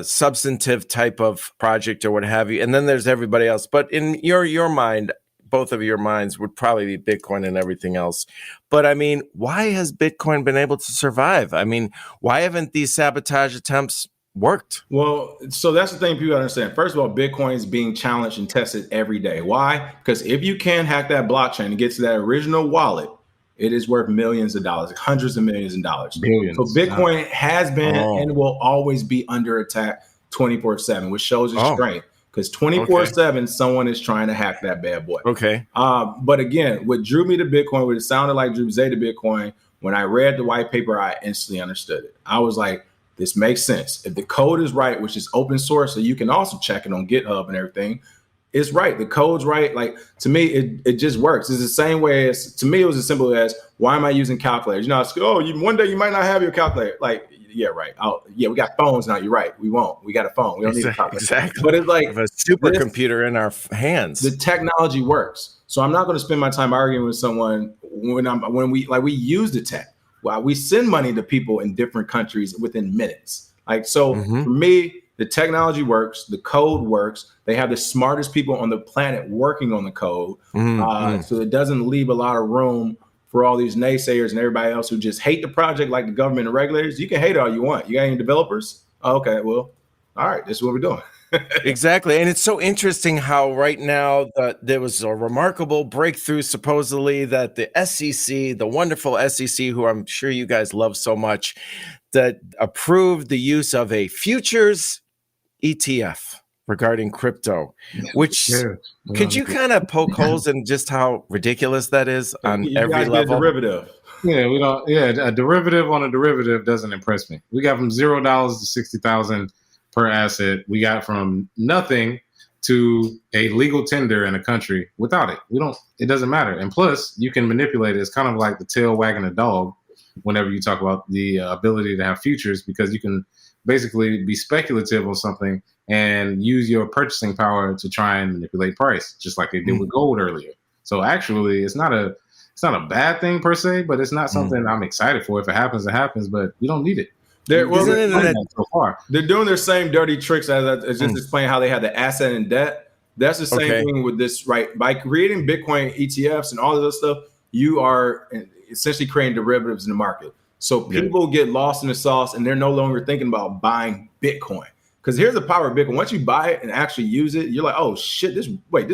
substantive type of project or what have you. And then there's everybody else. But in your mind, both of your minds would probably be Bitcoin and everything else. But I mean, why has Bitcoin been able to survive? I mean, why haven't these sabotage attempts worked? Well, so that's the thing people understand. First of all, Bitcoin is being challenged and tested every day. Why? Because if you can hack that blockchain and get to that original wallet, it is worth millions of dollars, hundreds of millions of dollars. Billions. So Bitcoin has been and will always be under attack 24/7, which shows its strength. Because 24/7, someone is trying to hack that bad boy. Okay. But again, what drew me to Bitcoin, what it sounded like drew Zay to Bitcoin, when I read the white paper, I instantly understood it. I was like, this makes sense. If the code is right, which is open source, so you can also check it on GitHub and everything, it's right. The code's right. Like, to me, it just works. It's the same way as, to me, it was as simple as, why am I using calculators? You know, one day you might not have your calculator. Like, yeah, right. We got phones now. You're right. We won't. We got a phone. We don't need a calculator. Exactly. But it's like, we have a supercomputer in our hands. The technology works. So I'm not going to spend my time arguing with someone when we use the tech. Well, we send money to people in different countries within minutes. Like, so for me, the technology works, the code works. They have the smartest people on the planet working on the code. So it doesn't leave a lot of room for all these naysayers and everybody else who just hate the project, like the government and regulators. You can hate all you want. You got any developers? Oh, okay, well, all right, this is what we're doing. Exactly. And it's so interesting how right now there was a remarkable breakthrough, supposedly, that the SEC, the wonderful SEC, who I'm sure you guys love so much, that approved the use of a futures ETF regarding crypto, which could you kind of poke holes in just how ridiculous that is on every level? A derivative. Yeah, we don't. Yeah, a derivative on a derivative doesn't impress me. We got from $0 to 60,000 per asset. We got from nothing to a legal tender in a country without it. It doesn't matter. And plus, you can manipulate it. It's kind of like the tail wagging a dog whenever you talk about the ability to have futures, because you can basically be speculative on something and use your purchasing power to try and manipulate price, just like they did with gold earlier. So actually, it's not a bad thing per se, but it's not something I'm excited for. If it happens, it happens, but you don't need it. So far, they're doing their same dirty tricks as just explaining how they had the asset and debt. That's the same thing with this, right? By creating Bitcoin ETFs and all of this stuff, you are essentially creating derivatives in the market. So people get lost in the sauce and they're no longer thinking about buying Bitcoin. Because here's the power of Bitcoin. Once you buy it and actually use it, you're like, oh shit, this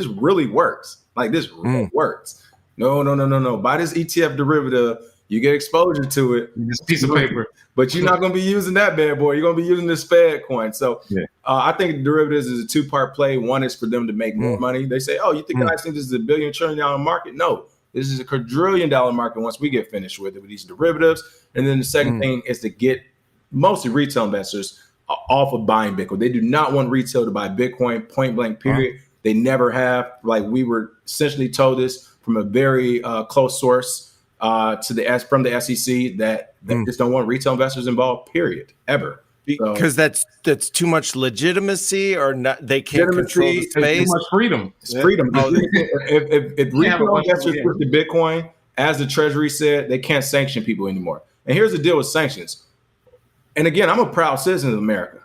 really works. Like this really works. No. Buy this ETF derivative. You get exposure to it. This piece of paper. But you're not going to be using that bad boy. You're going to be using this Fed coin. So I think derivatives is a two-part play. One is for them to make more money. They say, oh, you think I think this is a $1 billion trillion market? No, this is a quadrillion dollar market once we get finished with it, with these derivatives. And then the second thing is to get mostly retail investors off of buying Bitcoin. They do not want retail to buy Bitcoin, point blank, period. They never have. Like we were essentially told this from a very close source from the SEC that they just don't want retail investors involved, period, ever. Because that's too much legitimacy, or not, they can't control the space. Too much freedom. It's freedom. If retail investors push the Bitcoin, as the Treasury said, they can't sanction people anymore. And here's the deal with sanctions. And again, I'm a proud citizen of America,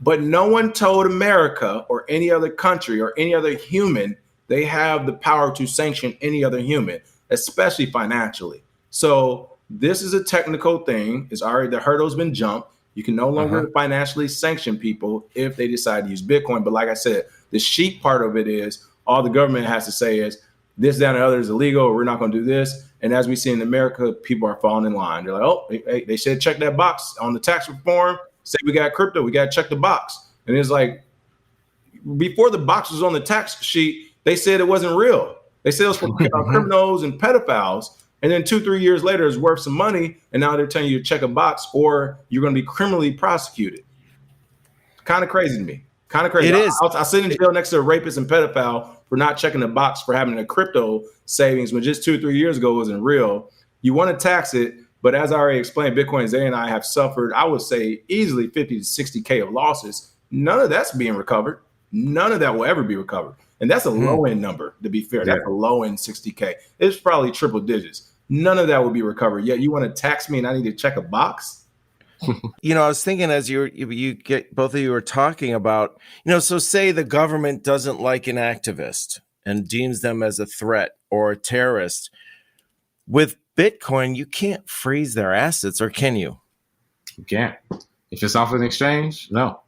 but no one told America or any other country or any other human they have the power to sanction any other human, especially financially. So this is a technical thing. It's already, the hurdle's been jumped. You can no longer financially sanction people if they decide to use Bitcoin. But like I said, the sheep part of it is all the government has to say is this, that, and the other is illegal, or we're not going to do this. And as we see in America, people are falling in line. They're like, oh, they said check that box on the tax reform. Say we got crypto, we got to check the box. And it's like, before the box was on the tax sheet, they said it wasn't real. They said it was for criminals and pedophiles. And then 2-3 years later, it's worth some money. And now they're telling you to check a box or you're going to be criminally prosecuted. Kind of crazy to me. Kind of crazy. It is. I sit in jail next to a rapist and pedophile for not checking the box for having a crypto savings when just 2-3 years ago it wasn't real. You want to tax it. But as I already explained, Bitcoin Zay and I have suffered, I would say, easily 50 to 60K of losses. None of that's being recovered. None of that will ever be recovered. And that's a low end number, to be fair. That's a low end 60K. It's probably triple digits. None of that will be recovered. Yet you want to tax me and I need to check a box? You know, I was thinking as you get both of you were talking about, so say the government doesn't like an activist and deems them as a threat or a terrorist. With Bitcoin, you can't freeze their assets, or can you? You can't. If it's off an exchange, no.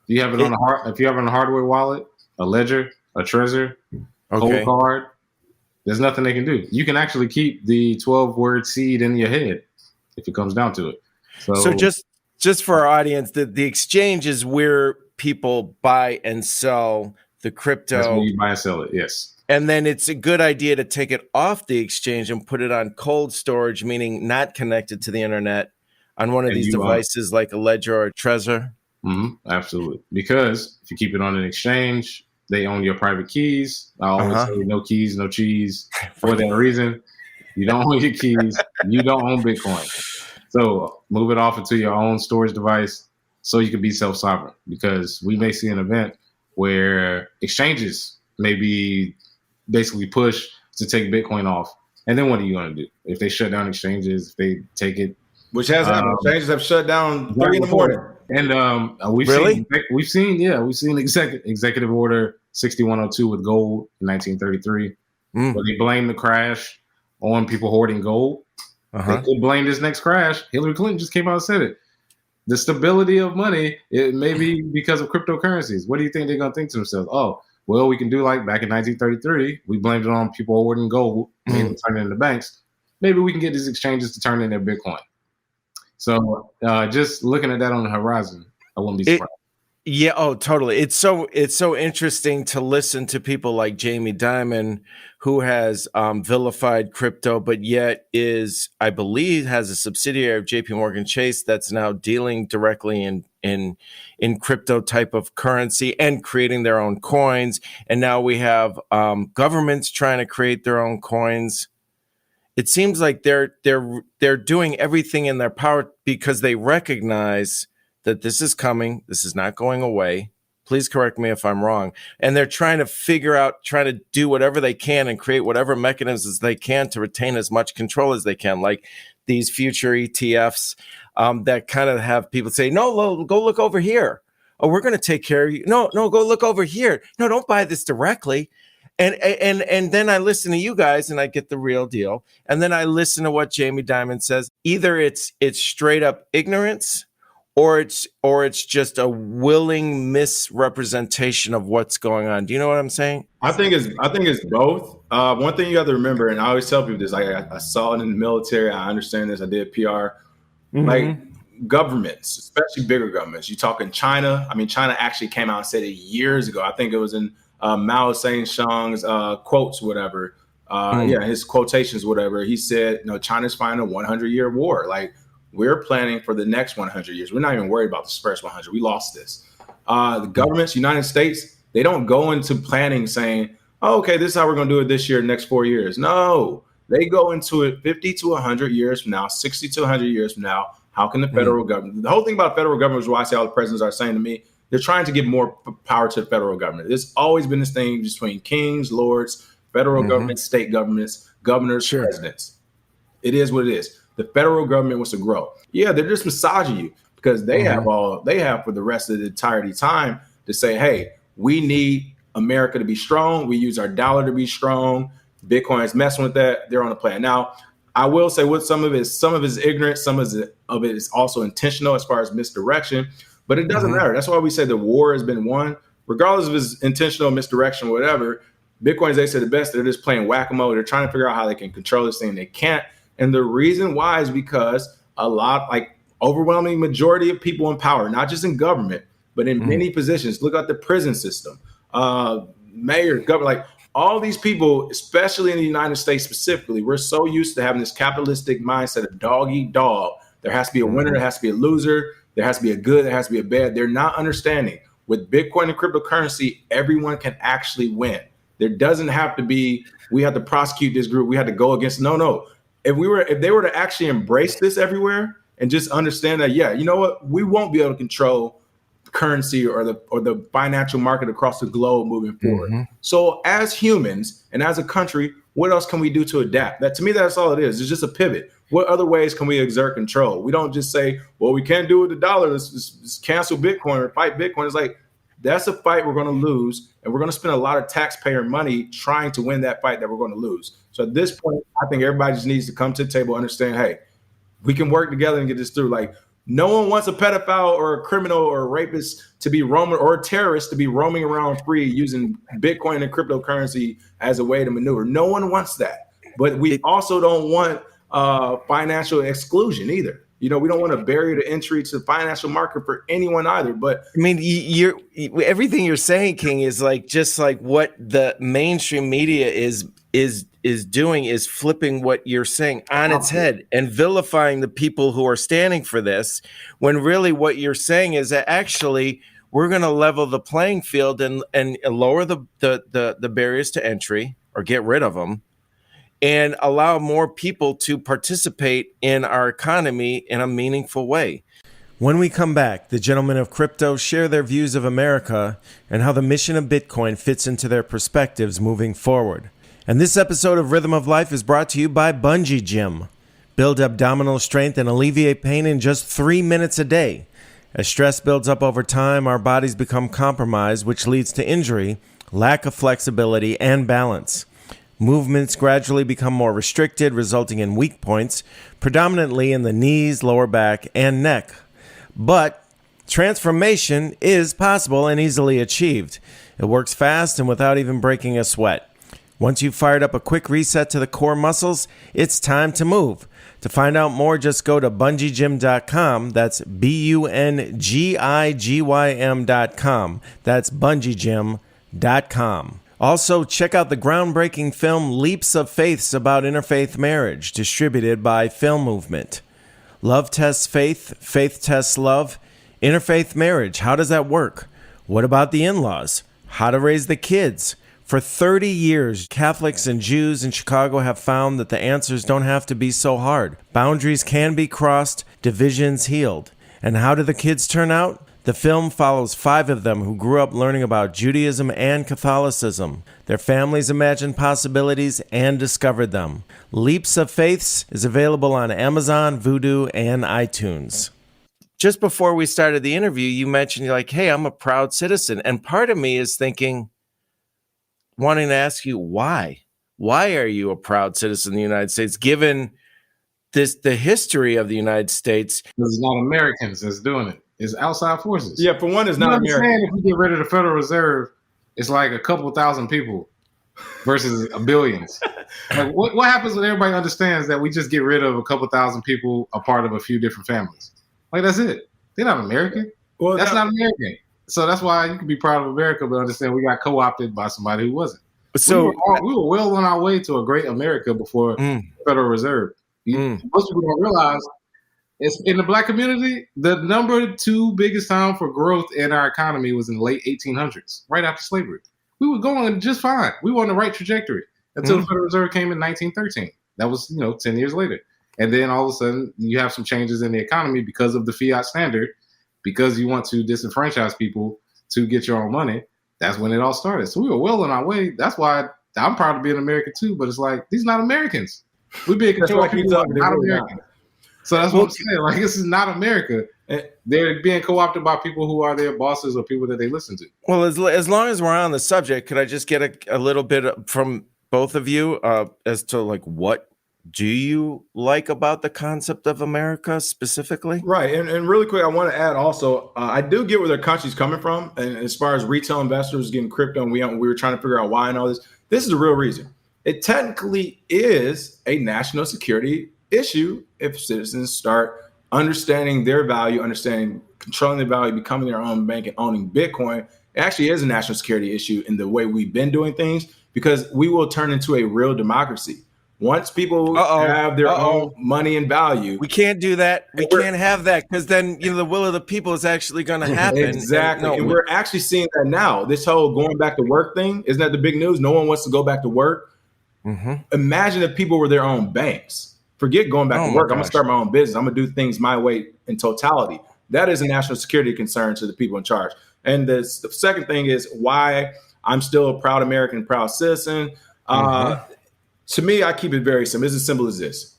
If you have it on a hardware wallet, a ledger, a Trezor, cold card, there's nothing they can do. You can actually keep the 12-word seed in your head if it comes down to it. So just for our audience, the exchange is where people buy and sell the crypto. That's where you buy and sell it, yes. And then it's a good idea to take it off the exchange and put it on cold storage, meaning not connected to the internet, on one of these devices like a Ledger or a Trezor. Absolutely. Because if you keep it on an exchange, they own your private keys. I always say no keys, no cheese. For that reason, you don't own your keys. You don't own Bitcoin. So move it off into your own storage device so you can be self-sovereign, because we may see an event where exchanges may be basically pushed to take Bitcoin off. And then what are you going to do? If they shut down exchanges, if they take it. Which has happened. Exchanges have shut down 3 in the morning. And we've seen Executive Order 6102 with gold in 1933, where they blame the crash on people hoarding gold. They could blame this next crash. Hillary Clinton just came out and said it. The stability of money, it may be because of cryptocurrencies. What do you think they're going to think to themselves? Oh, well, we can do like back in 1933. We blamed it on people hoarding gold, made them turn it into banks. Maybe we can get these exchanges to turn in their Bitcoin. So just looking at that on the horizon, I wouldn't be surprised. Yeah. Oh, totally. It's so interesting to listen to people like Jamie Dimon, who has vilified crypto, but yet I believe, has a subsidiary of JP Morgan Chase that's now dealing directly in crypto type of currency and creating their own coins. And now we have governments trying to create their own coins. It seems like they're doing everything in their power because they recognize that this is coming. This is not going away. Please correct me if I'm wrong. And they're trying to trying to do whatever they can and create whatever mechanisms they can to retain as much control as they can, like these future ETFs that kind of have people say, no, go look over here. Oh, we're going to take care of you. No, go look over here. No, don't buy this directly. And then I listen to you guys and I get the real deal. And then I listen to what Jamie Dimon says. Either it's straight up ignorance, or it's just a willing misrepresentation of what's going on. Do you know what I'm saying? I think it's both. One thing you have to remember, and I always tell people this, I saw it in the military. I understand this. I did PR. Like governments, especially bigger governments. You talk in China. I mean, China actually came out and said it years ago. I think it was in Mao Zedong's quotes, whatever. His quotations, whatever. He said, China's fighting a 100-year war. Like, we're planning for the next 100 years. We're not even worried about the first 100. We lost this. The governments, United States, they don't go into planning saying, oh, okay, this is how we're going to do it this year, next 4 years. No, they go into it 50 to 100 years from now, 60 to 100 years from now. How can the federal government, the whole thing about federal government is why I say all the presidents are saying to me, they're trying to give more power to the federal government. There's always been this thing between kings, lords, federal government, state governments, governors, presidents. It is what it is. The federal government wants to grow. Yeah, they're just massaging you because they have for the rest of the entirety time to say, hey, we need America to be strong. We use our dollar to be strong. Bitcoin is messing with that. They're on the plan. Now, I will say what some of it is ignorant. Some of it is also intentional as far as misdirection, but it doesn't matter. That's why we say the war has been won, regardless of its intentional misdirection, whatever. Bitcoin Zay said the best. They're just playing whack-a-mole. They're trying to figure out how they can control this thing. They can't. And the reason why is because overwhelming majority of people in power, not just in government, but in many positions. Look at the prison system, mayor, governor, like all these people, especially in the United States specifically, we're so used to having this capitalistic mindset of dog eat dog. There has to be a winner, there has to be a loser, there has to be a good, there has to be a bad. They're not understanding. With Bitcoin and cryptocurrency, everyone can actually win. There doesn't have to be, we have to prosecute this group, we had to go against, no. If they were to actually embrace this everywhere and just understand that, yeah, you know what, we won't be able to control currency or the financial market across the globe moving forward. So as humans and as a country, what else can we do to adapt? That, to me, that's all it is. It's just a pivot. What other ways can we exert control? We don't just say, well, we can't do it with the dollar. Let's cancel Bitcoin or fight Bitcoin. It's like, that's a fight we're going to lose, and we're going to spend a lot of taxpayer money trying to win that fight that we're going to lose. So at this point, I think everybody just needs to come to the table, understand, hey, we can work together and get this through. Like, no one wants a pedophile or a criminal or a rapist to be roaming, or a terrorist to be roaming around free using Bitcoin and cryptocurrency as a way to maneuver. No one wants that. But we also don't want financial exclusion either. We don't want a barrier to entry to the financial market for anyone either. But I mean, everything you're saying, King, is just like what the mainstream media is doing, is flipping what you're saying on its head and vilifying the people who are standing for this, when really what you're saying is that actually we're going to level the playing field and lower the barriers to entry, or get rid of them, and allow more people to participate in our economy in a meaningful way. When we come back, the gentlemen of crypto share their views of America and how the mission of Bitcoin fits into their perspectives moving forward. And this episode of Rhythm of Life is brought to you by Bungee Gym. Build abdominal strength and alleviate pain in just 3 minutes a day. As stress builds up over time, our bodies become compromised, which leads to injury, lack of flexibility, and balance. Movements gradually become more restricted, resulting in weak points, predominantly in the knees, lower back, and neck. But transformation is possible and easily achieved. It works fast and without even breaking a sweat. Once you've fired up a quick reset to the core muscles, it's time to move. To find out more, just go to bungeegym.com. That's BUNGIGYM.com. That's bungeegym.com. Also, check out the groundbreaking film Leaps of Faiths about interfaith marriage, distributed by Film Movement. Love tests faith, faith tests love. Interfaith marriage, how does that work? What about the in-laws? How to raise the kids? For 30 years, Catholics and Jews in Chicago have found that the answers don't have to be so hard. Boundaries can be crossed, divisions healed. And how did the kids turn out? The film follows 5 of them who grew up learning about Judaism and Catholicism. Their families imagined possibilities and discovered them. Leaps of Faiths is available on Amazon, Vudu, and iTunes. Just before we started the interview, you mentioned you're like, hey, I'm a proud citizen. And part of me is thinking, wanting to ask you why? Why are you a proud citizen of the United States, given the history of the United States? It's not Americans that's doing it. It's outside forces. Yeah, for one, it's not American. If we get rid of the Federal Reserve, it's like a couple thousand people versus billions. Like, what happens when everybody understands that we just get rid of a couple thousand people, a part of a few different families? Like, that's it. They're not American. Well, that's not American. So that's why you can be proud of America, but understand we got co-opted by somebody who wasn't. So we were well on our way to a great America before the Federal Reserve. Most people don't realize it's in the Black community, the number 2 biggest time for growth in our economy was in the late 1800s, right after slavery. We were going just fine. We were on the right trajectory until the Federal Reserve came in 1913. That was, 10 years later. And then all of a sudden you have some changes in the economy because of the fiat standard, because you want to disenfranchise people to get your own money. That's when it all started. So we were well on our way. That's why I'm proud to be an American too, but it's like, these not Americans. We're being controlled by people not American. So that's what I'm saying. Like, this is not America. They're being co-opted by people who are their bosses or people that they listen to. Well, as long as we're on the subject, could I just get a little bit from both of you as to like what do you like about the concept of America specifically? Right. And really quick, I want to add also, I do get where their country's coming from. And as far as retail investors getting crypto, and we were trying to figure out why and all this. This is the real reason. It technically is a national security issue if citizens start understanding their value, understanding, controlling their value, becoming their own bank and owning Bitcoin. It actually is a national security issue in the way we've been doing things, because we will turn into a real democracy. Once people have their own money and value. We can't do that. We can't have that, because then the will of the people is actually going to happen. Exactly. And we're actually seeing that now. This whole going back to work thing, isn't that the big news? No one wants to go back to work. Imagine if people were their own banks. Forget going back to work. I'm going to start my own business. I'm going to do things my way in totality. That is a national security concern to the people in charge. And the second thing is why I'm still a proud American, proud citizen. To me, I keep it very simple. It's as simple as this.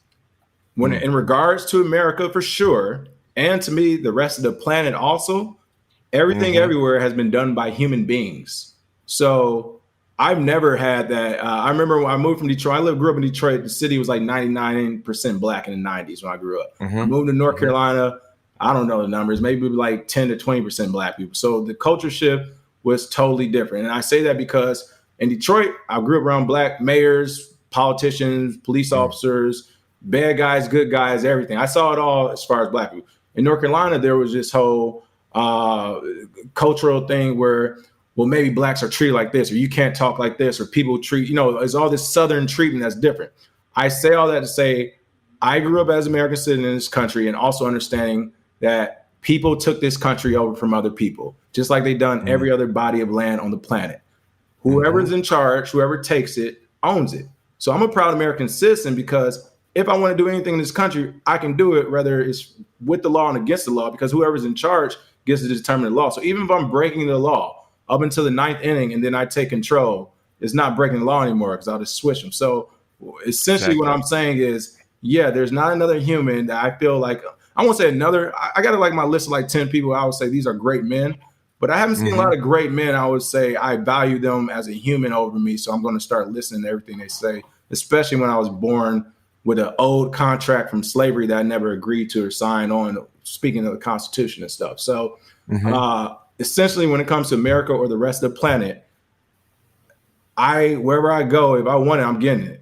When in regards to America, for sure, and to me, the rest of the planet also, everything everywhere has been done by human beings. So I've never had that. I remember when I moved from Detroit. Grew up in Detroit. The city was like 99% black in the 90s when I grew up. I moved to North Carolina. I don't know the numbers, maybe like 10 to 20% black people. So the culture shift was totally different. And I say that because in Detroit, I grew up around black mayors, politicians, police officers, bad guys, good guys, everything. I saw it all as far as black people. In North Carolina, there was this whole cultural thing where, well, maybe blacks are treated like this, or you can't talk like this, or people treat, it's all this Southern treatment that's different. I say all that to say, I grew up as an American citizen in this country, and also understanding that people took this country over from other people, just like they've done every other body of land on the planet. Whoever's in charge, whoever takes it, owns it. So I'm a proud American citizen, because if I want to do anything in this country, I can do it, whether it's with the law and against the law, because whoever's in charge gets to determine the law. So even if I'm breaking the law up until the 9th inning and then I take control, it's not breaking the law anymore, because I'll just switch them. So essentially what I'm saying is, yeah, there's not another human that I feel like, I won't say another, I got like my list of like 10 people I would say these are great men, but I haven't seen a lot of great men. I would say I value them as a human over me. So I'm going to start listening to everything they say, especially when I was born with an old contract from slavery that I never agreed to or signed on, speaking of the Constitution and stuff. So essentially, when it comes to America or the rest of the planet, wherever I go, if I want it, I'm getting it.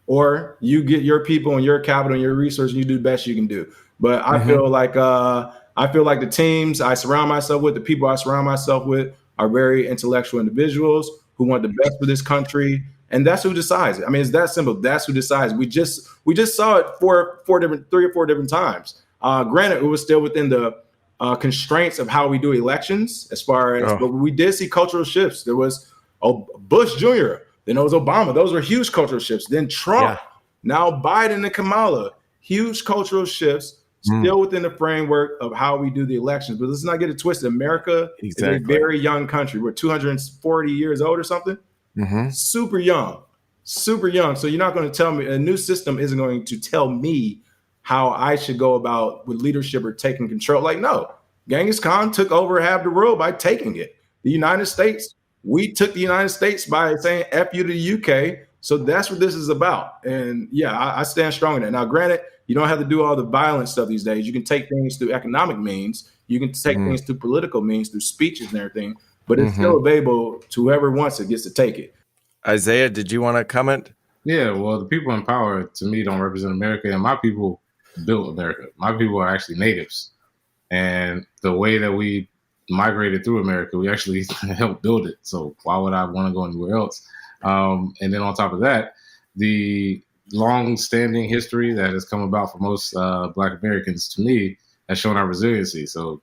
Or you get your people and your capital and your resources, and you do the best you can do. But I feel like the teams I surround myself with, the people I surround myself with, are very intellectual individuals who want the best for this country, and that's who decides it. I mean, it's that simple. That's who decides. We just saw it three or four different times. Granted, it was still within the constraints of how we do elections, as far as, but we did see cultural shifts. There was Bush Jr., then there was Obama. Those were huge cultural shifts. Then Trump, now Biden and Kamala, huge cultural shifts. still within the framework of how we do the elections. But let's not get it twisted. America is a very young country. We're 240 years old or something. Super young. Super young. So you're not going to tell me, a new system isn't going to tell me how I should go about with leadership or taking control. Like, no, Genghis Khan took over half the world by taking it. The United States, we took the United States by saying F you to the UK. So that's what this is about. And yeah, I stand strong in that. Now, granted, you don't have to do all the violent stuff these days. You can take things through economic means. You can take things through political means, through speeches and everything. But it's still available to whoever wants it, gets to take it. Isaiah, did you want to comment? Yeah, well, the people in power, to me, don't represent America. And my people built America. My people are actually natives. And the way that we migrated through America, we actually helped build it. So why would I want to go anywhere else? And then on top of that, the long-standing history that has come about for most Black Americans, to me, has shown our resiliency. So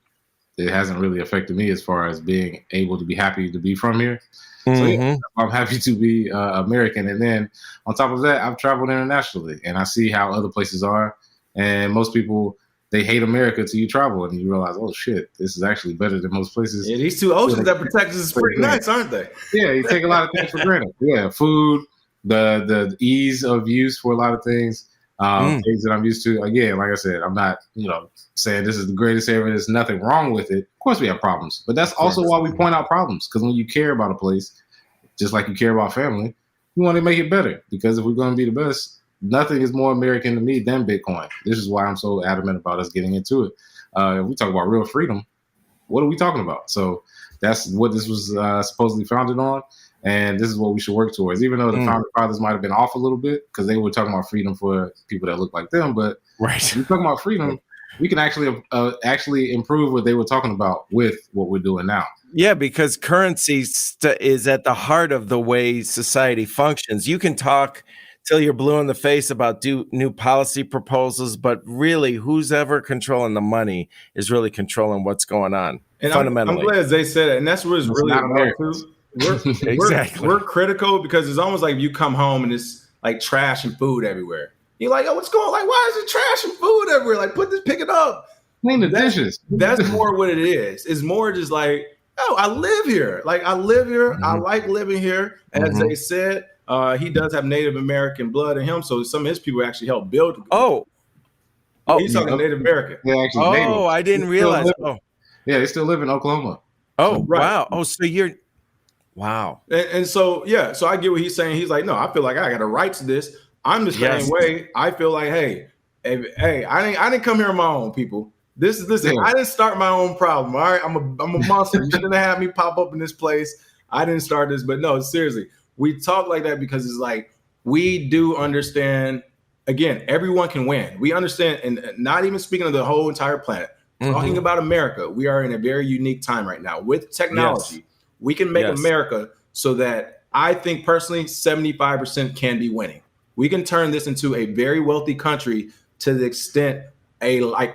it hasn't really affected me as far as being able to be happy to be from here. So yeah, I'm happy to be American. And then on top of that, I've traveled internationally and I see how other places are. And most people, they hate America till you travel and you realize, oh shit, this is actually better than most places. Yeah, these two oceans that protect us is pretty nice, aren't they? Yeah, you take a lot of things for granted. Yeah, food, the ease of use for a lot of things, things that I'm used to. Again, like I said, I'm not, saying this is the greatest ever. There's nothing wrong with it. Of course we have problems, but that's also why we point out problems. Because when you care about a place, just like you care about family, you want to make it better. Because if we're going to be the best, nothing is more American to me than Bitcoin. This is why I'm so adamant about us getting into it. If we talk about real freedom, what are we talking about? So that's what this was supposedly founded on. And this is what we should work towards, even though the founder fathers might have been off a little bit because they were talking about freedom for people that look like them. But when we're talking about freedom, we can actually improve what they were talking about with what we're doing now. Yeah, because currency is at the heart of the way society functions. You can talk till you're blue in the face about new policy proposals, but really, who's ever controlling the money is really controlling what's going on. And fundamentally, I'm glad Zay said it, and that's what it's really about too. We're critical because it's almost like you come home and it's like trash and food everywhere. You're like, oh, what's going on? Like, why is it trash and food everywhere? Like, pick it up. Clean the dishes. That's more what it is. It's more just like, oh, I live here. Like, I live here. I like living here. As they said, he does have Native American blood in him. So some of his people actually helped build. He's talking Native American. Native. I didn't realize. Yeah, they still live in Oklahoma. Oh, so, wow. Oh, so you're... Wow. And so, yeah, so I get what he's saying. He's like, no, I feel like I got a right to this. I'm the same way. I feel like, hey, I didn't come here on my own, people. Listen, I didn't start my own problem. All right, I'm a monster. You shouldn't have had me pop up in this place. I didn't start this, but no, seriously, we talk like that because it's like we do understand. Again, everyone can win. We understand, and not even speaking of the whole entire planet. Talking about America, we are in a very unique time right now with technology. Yes. We can make America so that I think personally 75% can be winning. We can turn this into a very wealthy country to the extent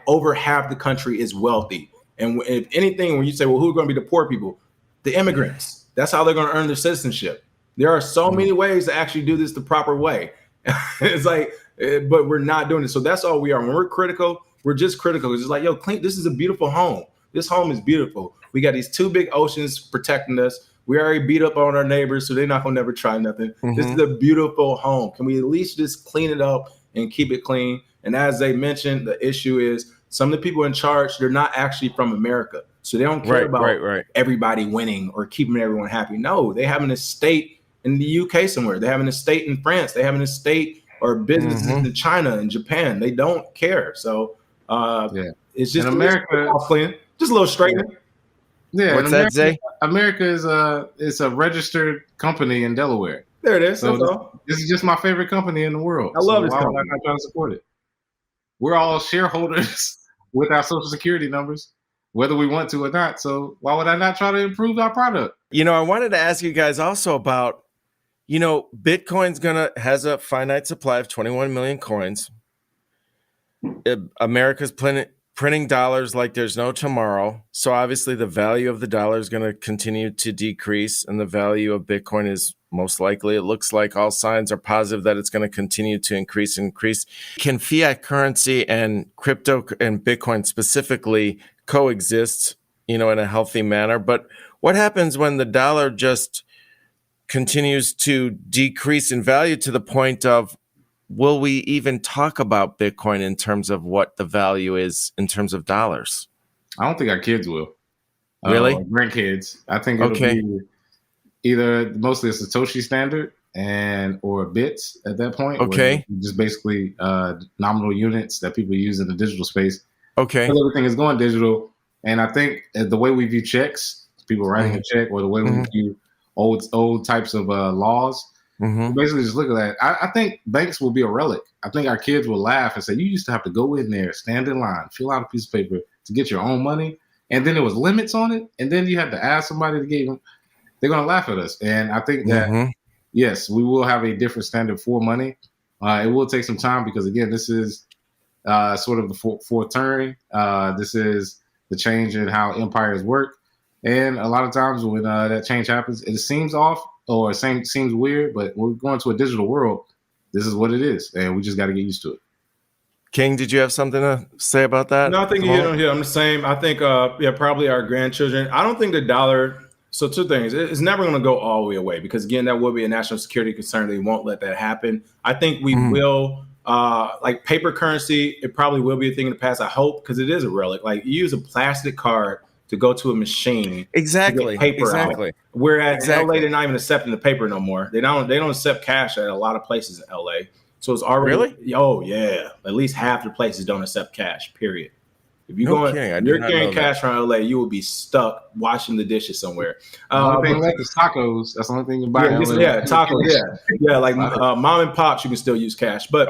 over half the country is wealthy. And if anything, when you say, well, who are going to be the poor people? The immigrants. That's how they're going to earn their citizenship. There are so many ways to actually do this the proper way. It's like, but we're not doing it. So that's all we are. When we're critical, we're just critical. It's just like, yo, clean. This is a beautiful home. This home is beautiful. We got these two big oceans protecting us. We already beat up on our neighbors, so they're not going to never try nothing. This is a beautiful home. Can we at least just clean it up and keep it clean? And as they mentioned, the issue is some of the people in charge, they're not actually from America. So they don't care about everybody winning or keeping everyone happy. No, they have an estate in the UK somewhere. They have an estate in France. They have an estate or businesses in China and Japan. They don't care. So it's just America. Just a little straightening. Yeah, what's that, Zay? America is a registered company in Delaware. There it is. So this is just my favorite company in the world. I love it. Why would I not try to support it? We're all shareholders with our social security numbers, whether we want to or not. So why would I not try to improve our product? I wanted to ask you guys also about, Bitcoin's has a finite supply of 21 million coins. America's printing dollars like there's no tomorrow. So obviously the value of the dollar is going to continue to decrease and the value of Bitcoin is most likely it looks like all signs are positive that it's going to continue to increase. Can fiat currency and crypto and Bitcoin specifically coexist, in a healthy manner? But what happens when the dollar just continues to decrease in value to the point of, will we even talk about Bitcoin in terms of what the value is in terms of dollars? I don't think our kids will. Really? Grandkids. I think it'll be either mostly a Satoshi standard or bits at that point. Okay. Just basically nominal units that people use in the digital space. Okay. Because everything is going digital. And I think the way we view checks, people writing a check, or the way we view old types of laws, basically just look at that. I think banks will be a relic. I think our kids will laugh and say, you used to have to go in there, stand in line, fill out a piece of paper to get your own money. And then there was limits on it. And then you had to ask somebody to give them. They're going to laugh at us. And I think that, yes, we will have a different standard for money. It will take some time because, again, this is sort of the fourth turn. This is the change in how empires work. And a lot of times when that change happens, it seems off or seems weird, but we're going to a digital world. This is what it is. And we just got to get used to it. King, did you have something to say about that? No, I think you hit on here. I'm the same. I think, probably our grandchildren. I don't think the dollar. So two things. It's never going to go all the way away because, again, that will be a national security concern. They won't let that happen. I think we will, like paper currency, it probably will be a thing in the past, I hope, because it is a relic. Like you use a plastic card to go to a machine. Exactly. To get paper out. Whereas LA, they're not even accepting the paper no more. They don't accept cash at a lot of places in LA. So it's already really? Oh yeah. At least half the places don't accept cash, period. If you're carrying cash from LA, you will be stuck washing the dishes somewhere. The only thing left is tacos. That's the only thing you buy. Tacos. Yeah, like mom and pops, you can still use cash. But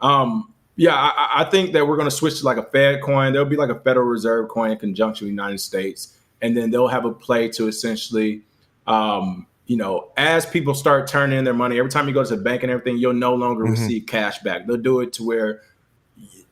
I think that we're going to switch to like a Fed coin. There'll be like a Federal Reserve coin in conjunction with the United States, and then they'll have a play to essentially, as people start turning in their money, every time you go to the bank and everything, you'll no longer receive cash back. They'll do it to where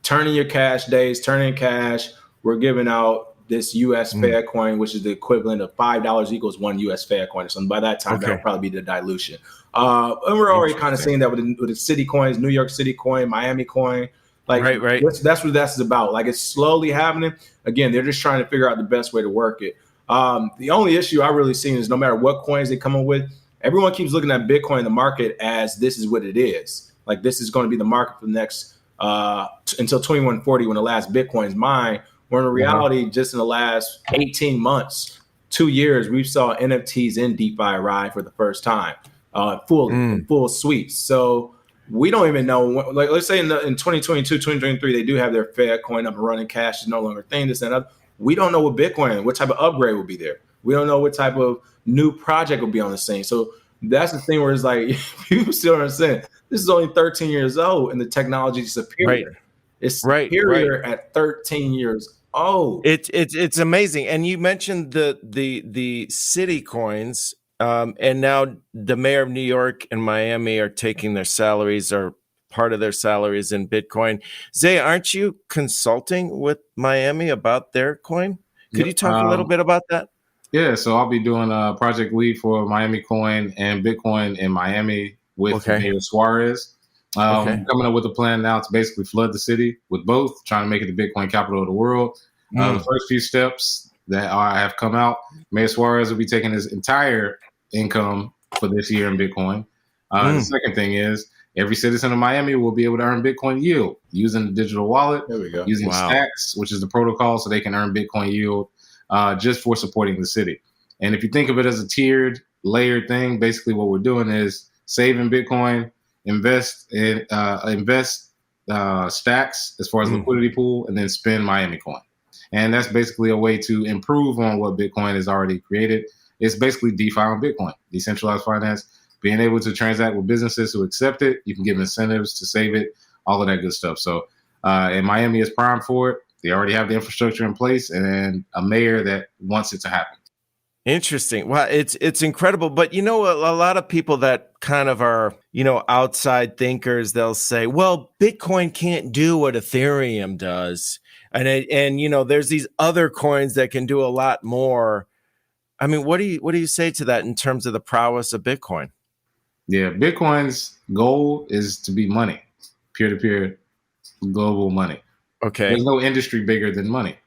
turning your cash days, turning cash. We're giving out this U.S. Fed coin, which is the equivalent of $5 equals one U.S. Fed coin or something. By that time, that'll probably be the dilution. And we're already kind of seeing that with the city coins, New York City coin, Miami coin. Like, right. That's what that's about. Like, it's slowly happening. Again, they're just trying to figure out the best way to work it. The only issue I really see is no matter what coins they come up with, everyone keeps looking at Bitcoin in the market as this is what it is. Like, this is going to be the market for the next until 2140 when the last Bitcoin's mined. When in reality, just in the last 18 months, 2 years, we saw NFTs in DeFi rise for the first time, full sweeps. So we don't even know. Like, let's say in 2022, 2023, they do have their Fed coin up and running. Cash is no longer a thing. This and that. We don't know what Bitcoin, what type of upgrade will be there. We don't know what type of new project will be on the scene. So that's the thing where it's like people still understand. This is only 13 years old, and the technology is superior. Right. It's superior at 13 years old. It's amazing. And you mentioned the city coins, and now the mayor of New York and Miami are taking their salaries or part of their salaries in Bitcoin. Zay, aren't you consulting with Miami about their coin? Could you talk a little bit about that? Yeah, so I'll be doing a project lead for Miami Coin and Bitcoin in Miami with Mayor Suarez. Coming up with a plan now to basically flood the city with both, trying to make it the Bitcoin capital of the world. The first few steps that have come out, Mayor Suarez will be taking his entire income for this year in Bitcoin. The second thing is every citizen of Miami will be able to earn Bitcoin yield using the digital wallet, using Stacks, which is the protocol, so they can earn Bitcoin yield just for supporting the city. And if you think of it as a tiered, layered thing, basically what we're doing is save in Bitcoin, invest Stacks as far as liquidity pool, and then spend Miami Coin. And that's basically a way to improve on what Bitcoin has already created. It's basically DeFi on Bitcoin, decentralized finance, being able to transact with businesses who accept it. You can give incentives to save it, all of that good stuff. So, and Miami is primed for it. They already have the infrastructure in place and a mayor that wants it to happen. Interesting. Well, it's incredible. But, a lot of people that kind of are, outside thinkers, they'll say, well, Bitcoin can't do what Ethereum does. And there's these other coins that can do a lot more. I mean, what do you say to that in terms of the prowess of Bitcoin? Yeah, Bitcoin's goal is to be money, peer-to-peer global money. Okay. There's no industry bigger than money.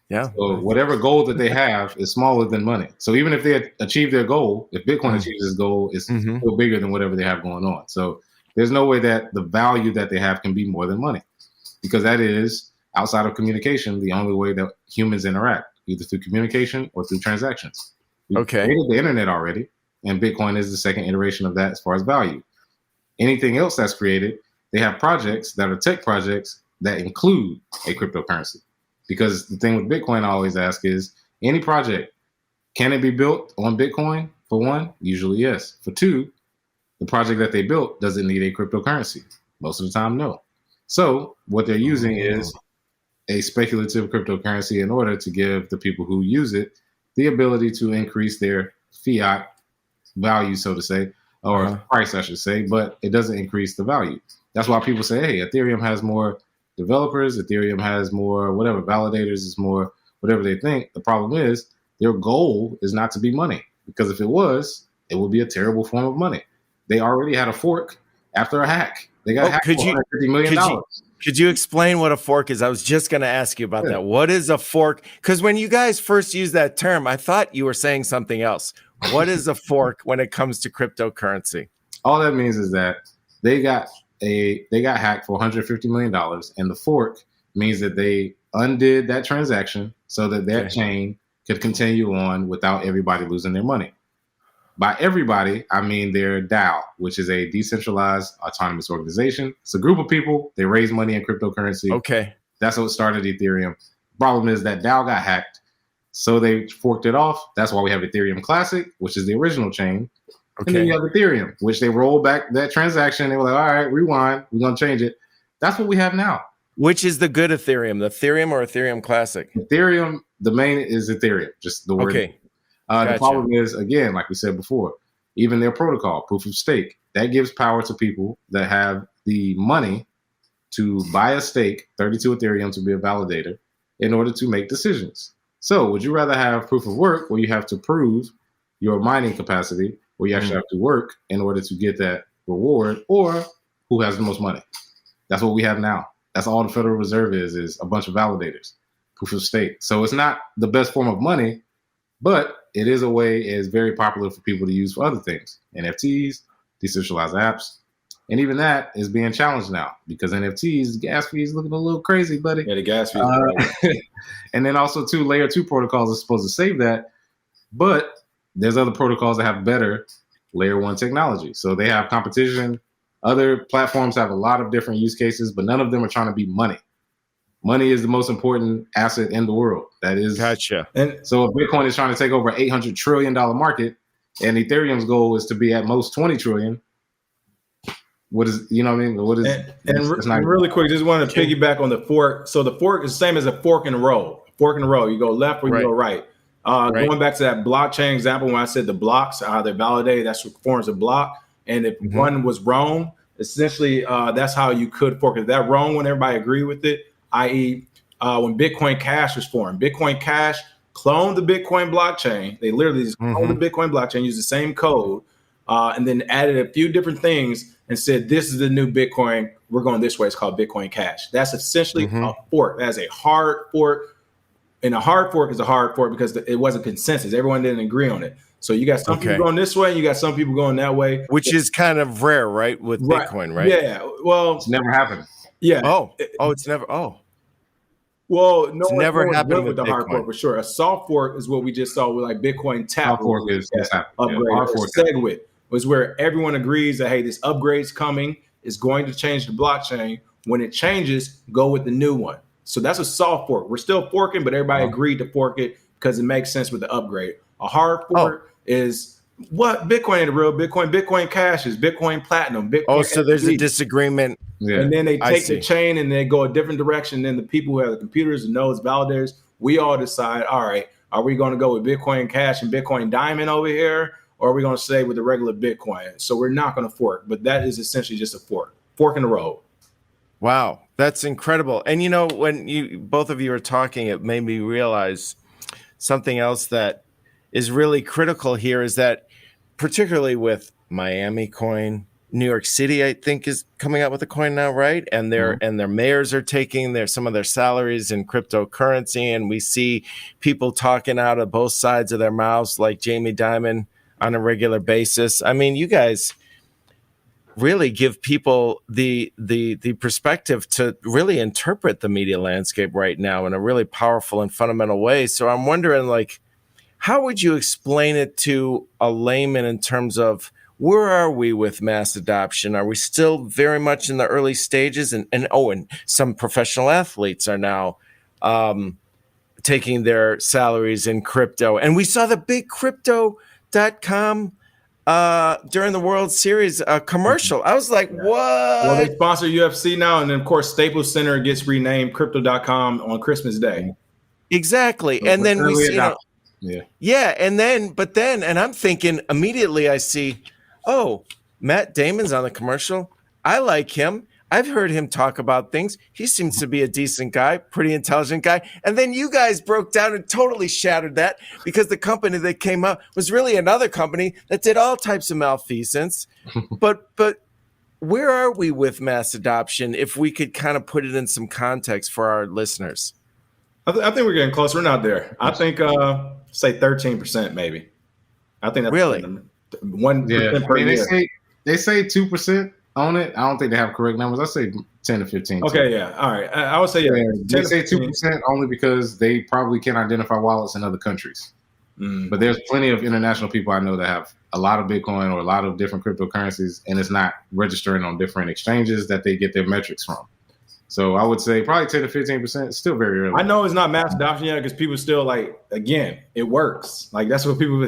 Yeah. So whatever goal that they have is smaller than money. So even if they achieve their goal, if Bitcoin achieves its goal, it's still bigger than whatever they have going on. So there's no way that the value that they have can be more than money, because that is, outside of communication, the only way that humans interact, either through communication or through transactions. We created the internet already, and Bitcoin is the second iteration of that as far as value. Anything else that's created, they have projects that are tech projects that include a cryptocurrency. Because the thing with Bitcoin, I always ask is, any project, can it be built on Bitcoin? For one, usually yes. For two, the project that they built doesn't need a cryptocurrency. Most of the time, no. So what they're using is a speculative cryptocurrency in order to give the people who use it the ability to increase their fiat value, so to say, or price, I should say, but it doesn't increase the value. That's why people say, hey, Ethereum has more developers, Ethereum has more whatever, validators is more whatever they think. The problem is their goal is not to be money, because if it was, it would be a terrible form of money. They already had a fork after a hack. They got hacked for $150 million. Could you explain what a fork is? I was just going to ask you about that. What is a fork? Because when you guys first used that term, I thought you were saying something else. What is a fork when it comes to cryptocurrency? All that means is that they got hacked for $150 million, and the fork means that they undid that transaction so that that chain could continue on without everybody losing their money. By everybody, I mean their DAO, which is a decentralized autonomous organization. It's a group of people. They raise money in cryptocurrency. Okay. That's what started Ethereum. Problem is that DAO got hacked, so they forked it off. That's why we have Ethereum Classic, which is the original chain. And then you have Ethereum, which they rolled back that transaction. They were like, all right, rewind. We're going to change it. That's what we have now. Which is the good Ethereum, the Ethereum or Ethereum Classic? Ethereum, the main is Ethereum, just the word. Okay. The problem is, again, like we said before, even their protocol, proof of stake, that gives power to people that have the money to buy a stake, 32 Ethereum to be a validator, in order to make decisions. So would you rather have proof of work where you have to prove your mining capacity, where you actually have to work in order to get that reward, or who has the most money? That's what we have now. That's all the Federal Reserve is a bunch of validators, proof of stake. So it's not the best form of money, but it is a way, it's very popular for people to use for other things. NFTs, decentralized apps. And even that is being challenged now because NFTs, gas fees looking a little crazy, buddy. Yeah, the gas fees. And then also layer 2 protocols are supposed to save that. But there's other protocols that have better layer 1 technology. So they have competition. Other platforms have a lot of different use cases, but none of them are trying to be money. Money is the most important asset in the world. That is. Gotcha. And so if Bitcoin is trying to take over $800 trillion market and Ethereum's goal is to be at most 20 trillion, what is, you know what I mean? What is, and really quick, just wanted to piggyback on the fork. So the fork is the same as a fork in the road. Fork in the road. You go left or you go right. Going back to that blockchain example, when I said the blocks, how they're validated, that's what forms a block. And if one was wrong, essentially, that's how you could fork it. If that wrong when everybody agreed with it, i.e., when Bitcoin Cash was formed. Bitcoin Cash cloned the Bitcoin blockchain. They literally just cloned the Bitcoin blockchain, used the same code, and then added a few different things and said, this is the new Bitcoin. We're going this way. It's called Bitcoin Cash. That's essentially a fork. That's a hard fork. And a hard fork is a hard fork because it wasn't consensus. Everyone didn't agree on it. So you got some people going this way, and you got some people going that way. Which is kind of rare, right? With Bitcoin, right? Yeah. Well, it's never happened. Yeah. It's never. Well, no, it's never happened with the hard fork for sure. A soft fork is what we just saw with like Bitcoin Tap. Soft fork is upgrade. Hard fork SegWit was where everyone agrees that hey, this upgrade's coming. It's going to change the blockchain. When it changes, go with the new one. So that's a soft fork. We're still forking, but everybody agreed to fork it because it makes sense with the upgrade. A hard fork is what Bitcoin ain't real Bitcoin. Bitcoin Cash is Bitcoin Platinum. Bitcoin so there's a disagreement. Yeah. And then they take the chain and they go a different direction. Then the people who have the computers and nodes, validators, we all decide, all right, are we going to go with Bitcoin Cash and Bitcoin Diamond over here? Or are we going to stay with the regular Bitcoin? So we're not going to fork, but that is essentially just a fork in the road. Wow, that's incredible. And, you know, when both of you are talking, it made me realize something else that is really critical here is that particularly with Miami coin. New York City, I think, is coming out with a coin now, right? And their mayors are taking some of their salaries in cryptocurrency, and we see people talking out of both sides of their mouths, like Jamie Dimon, on a regular basis. I mean, you guys really give people the perspective to really interpret the media landscape right now in a really powerful and fundamental way. So I'm wondering, like, how would you explain it to a layman in terms of where are we with mass adoption? Are we still very much in the early stages? And some professional athletes are now taking their salaries in crypto. And we saw the big crypto.com during the World Series commercial. I was like, what? Well, they sponsor UFC now. And then, of course, Staples Center gets renamed crypto.com on Christmas Day. Exactly. And then we see, and I'm thinking immediately I see, oh, Matt Damon's on the commercial. I like him. I've heard him talk about things. He seems to be a decent guy, pretty intelligent guy. And then you guys broke down and totally shattered that because the company that came up was really another company that did all types of malfeasance. But where are we with mass adoption if we could kind of put it in some context for our listeners? I think we're getting close. We're not there. I think say 13% maybe. I think that's really 1% per year. They say 2% on it. I don't think they have correct numbers. I say 10 to 15. Okay, yeah. All right. I would say they say 2% only because they probably can't identify wallets in other countries. But there's plenty of international people I know that have a lot of Bitcoin or a lot of different cryptocurrencies, and it's not registering on different exchanges that they get their metrics from. So I would say probably 10 to 15%. Still very early. I know it's not mass adoption yet because people still it works. Like that's what people.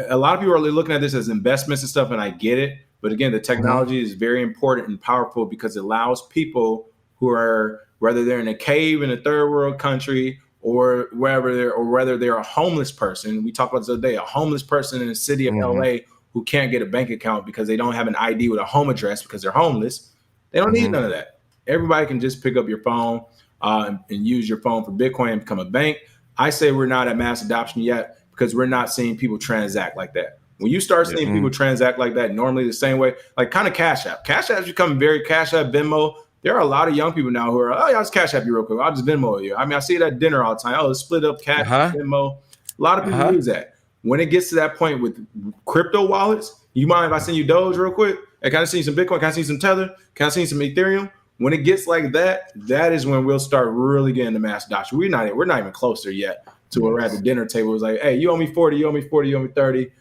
A lot of people are looking at this as investments and stuff, and I get it. But again, the technology is very important and powerful because it allows people who are, whether they're in a cave in a third world country or whether they're a homeless person. We talked about this the other day, a homeless person in the city of LA who can't get a bank account because they don't have an ID with a home address because they're homeless. They don't need none of that. Everybody can just pick up your phone and use your phone for Bitcoin and become a bank. I say we're not at mass adoption yet because we're not seeing people transact like that. When you start seeing people transact like that, normally the same way, like kind of Cash App. Cash App's become very Cash App, Venmo. There are a lot of young people now who are, I'll just Cash App you real quick. I'll just Venmo you. I mean, I see it at dinner all the time. Let's split up Cash App, Venmo. A lot of people use that. When it gets to that point with crypto wallets, you mind if I send you Doge real quick? Hey, can I send you some Bitcoin? Can I send you some Tether? Can I send you some Ethereum? When it gets like that, that is when we'll start really getting the mass adoption. We're not even closer yet to where we're at the dinner table. It's like, hey, you owe me 40, you owe me 40, you owe me 30.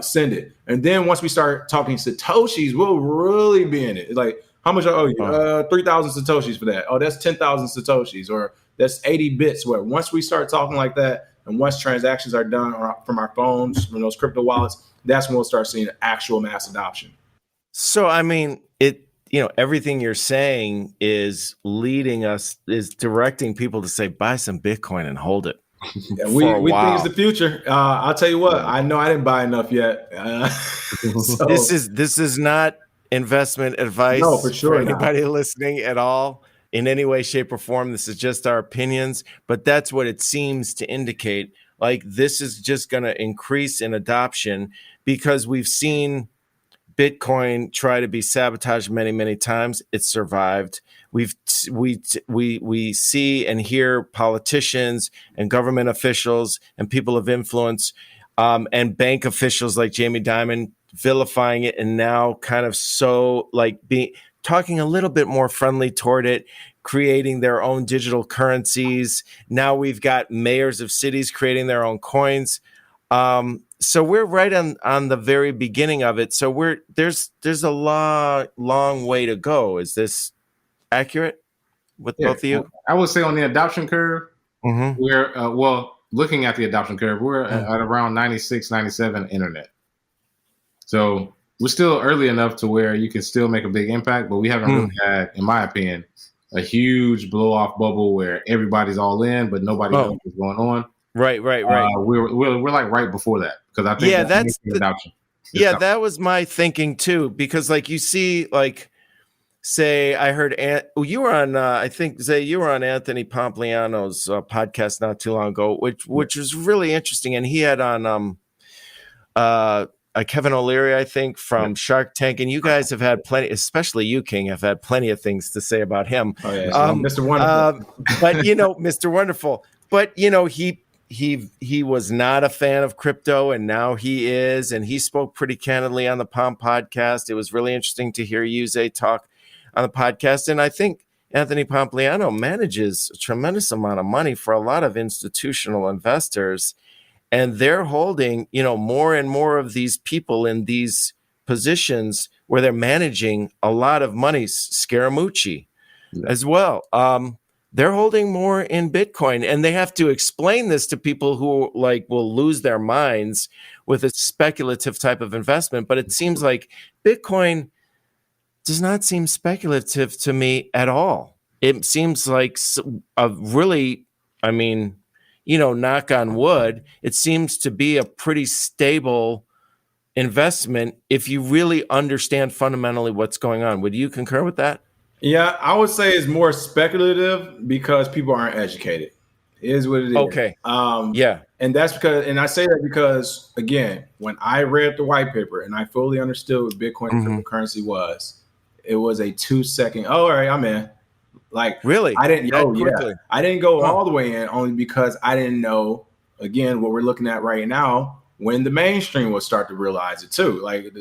Send it. And then once we start talking Satoshis, we'll really be in it. It's like, how much I owe you? 3,000 Satoshis for that. Oh, that's 10,000 Satoshis, or that's 80 bits. Where once we start talking like that, and once transactions are done from our phones, from those crypto wallets, that's when we'll start seeing actual mass adoption. So, I mean, everything you're saying is directing people to say, buy some Bitcoin and hold it. We think it's the future. I'll tell you what, I know I didn't buy enough yet. So, this is not investment advice for sure, for anybody listening at all in any way, shape, or form. This is just our opinions, but that's what it seems to indicate. Like, this is just going to increase in adoption because we've seen Bitcoin try to be sabotaged many, many times. It survived. We see and hear politicians and government officials and people of influence and bank officials like Jamie Dimon vilifying it, and now kind of talking a little bit more friendly toward it, creating their own digital currencies. Now we've got mayors of cities creating their own coins. So we're right on the very beginning of it. So there's a long way to go. Is this accurate with both of you? I would say on the adoption curve, we're looking at the adoption curve, we're at around 96, 97 internet. So we're still early enough to where you can still make a big impact, but we haven't really had, in my opinion, a huge blow off bubble where everybody's all in, but nobody knows what's going on. Right. We're like right before that because I think that's the adoption. That was my thinking too. Because like you see, like say I heard you were on I think Zay, you were on Anthony Pompliano's podcast not too long ago, which was really interesting, and he had on Kevin O'Leary, I think, from Shark Tank, and you guys have had plenty, especially you, King, have had plenty of things to say about him. Oh yeah, Mr. Wonderful. But Mr. Wonderful. But he was not a fan of crypto, and now he is, and he spoke pretty candidly on the Palm podcast. It was really interesting to hear you, Zay, talk on the podcast, and I think Anthony Pompliano manages a tremendous amount of money for a lot of institutional investors, and they're holding, more and more of these people in these positions where they're managing a lot of money. Scaramucci as well. They're holding more in Bitcoin, and they have to explain this to people who will lose their minds with a speculative type of investment. But it seems like Bitcoin does not seem speculative to me at all. It seems like a really, knock on wood, it seems to be a pretty stable investment if you really understand fundamentally what's going on. Would you concur with that? Yeah, I would say it's more speculative because people aren't educated. It is what it is. Okay. And that's because, and I say that because, again, when I read the white paper and I fully understood what Bitcoin and cryptocurrency was, it was a 2-second, all right, I'm in. Really? I didn't go. Yeah, I didn't go all the way in only because I didn't know, again, what we're looking at right now, when the mainstream will start to realize it too. One of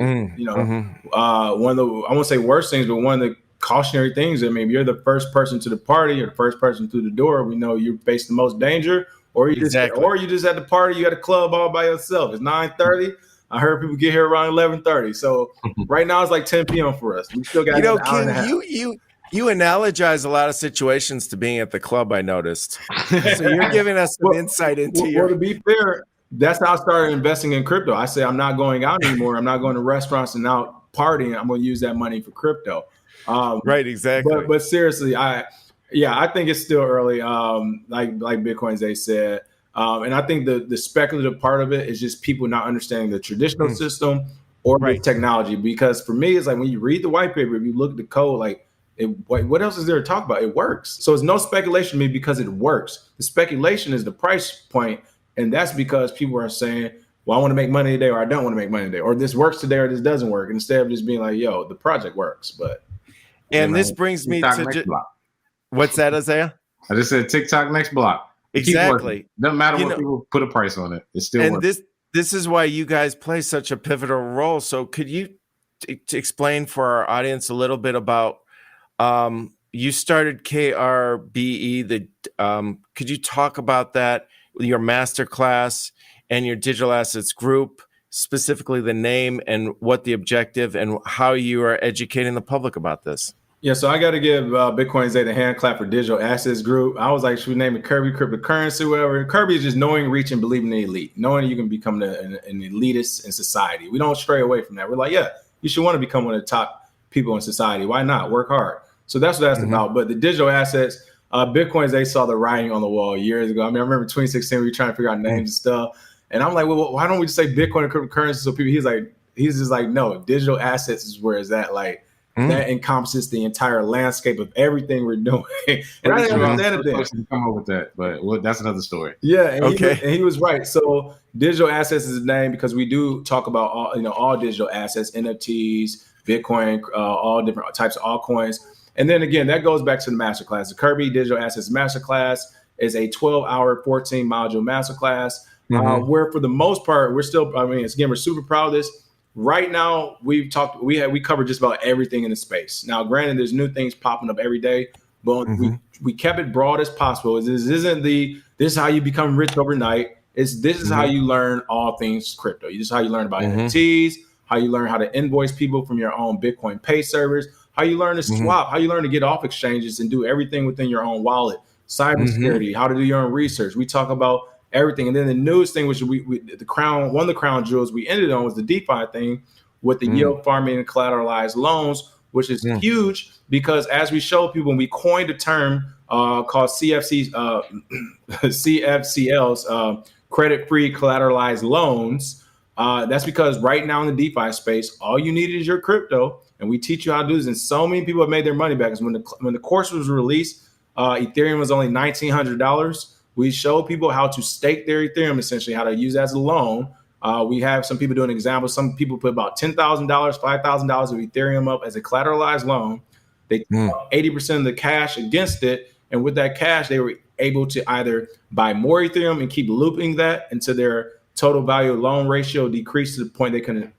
the, I won't say worst things, but one of the cautionary things. I mean, if you're the first person to the party or the first person through the door, we know you face the most danger. Or you just at the party, you at a club all by yourself. It's 9:30. I heard people get here around 11:30. So right now it's like 10 p.m. for us. We still got an hour and a half. You analogize a lot of situations to being at the club, I noticed. So you're giving us some insight into Well, to be fair, that's how I started investing in crypto. I say I'm not going out anymore. I'm not going to restaurants and out partying. I'm going to use that money for crypto. Right, exactly. But seriously, I think it's still early. Like Bitcoin Zay said. And I think the speculative part of it is just people not understanding the traditional system or the technology. Because for me, it's like when you read the white paper, if you look at the code, what else is there to talk about? It works. So it's no speculation to me because it works. The speculation is the price point. And that's because people are saying, well, I want to make money today, or I don't want to make money today, or this works today, or this doesn't work. Instead of just being like, yo, the project works. This brings me to what's that, Isaiah? I just said TikTok next block. Exactly. Doesn't matter what people put a price on it. It still works. This is why you guys play such a pivotal role. So could you explain for our audience a little bit about you started KRBE? Could you talk about that, your masterclass and your digital assets group, specifically the name and what the objective and how you are educating the public about this? Yeah, so I got to give Bitcoin Zay the hand clap for Digital Assets Group. I was like, should we name it KRBE Cryptocurrency, whatever? KRBE is just knowing, reach, and believing in the elite, knowing you can become an elitist in society. We don't stray away from that. We're like, yeah, you should want to become one of the top people in society. Why not? Work hard. So that's what that's about. But the digital assets, Bitcoin Zay saw the writing on the wall years ago. I mean, I remember 2016, we were trying to figure out names and stuff. And I'm like, well, why don't we just say Bitcoin and cryptocurrency? So people, he's just like, no, digital assets is where it's at. That encompasses the entire landscape of everything we're doing. And I didn't understand it then. Come up with that, but that's another story. Yeah, and he was right. So digital assets is the name because we do talk about all digital assets, NFTs, Bitcoin, all different types of altcoins. And then again, that goes back to the masterclass. The KRBE Digital Assets Masterclass is a 12-hour, 14-module masterclass where for the most part, we're super proud of this. Right now, we covered just about everything in the space. Now, granted, there's new things popping up every day, but we kept it broad as possible. This is how you become rich overnight. This is how you learn all things crypto. This is how you learn about NFTs, how you learn how to invoice people from your own Bitcoin Pay servers, how you learn to swap, how you learn to get off exchanges and do everything within your own wallet, cybersecurity, how to do your own research. We talk about everything. And then the newest thing, which one of the crown jewels we ended on was the DeFi thing with the yield farming and collateralized loans, which is huge because as we show people, we coined a term called CFCLs, credit-free collateralized loans. That's because right now in the DeFi space, all you need is your crypto, and we teach you how to do this. And so many people have made their money back. Because when the course was released, Ethereum was only $1,900. We show people how to stake their Ethereum, essentially, how to use it as a loan, We have some people doing examples. Some people put about $10,000, $5,000 of Ethereum up as a collateralized loan. They took 80% of the cash against it. And with that cash, they were able to either buy more Ethereum and keep looping that until their total value of loan ratio decreased to the point they couldn't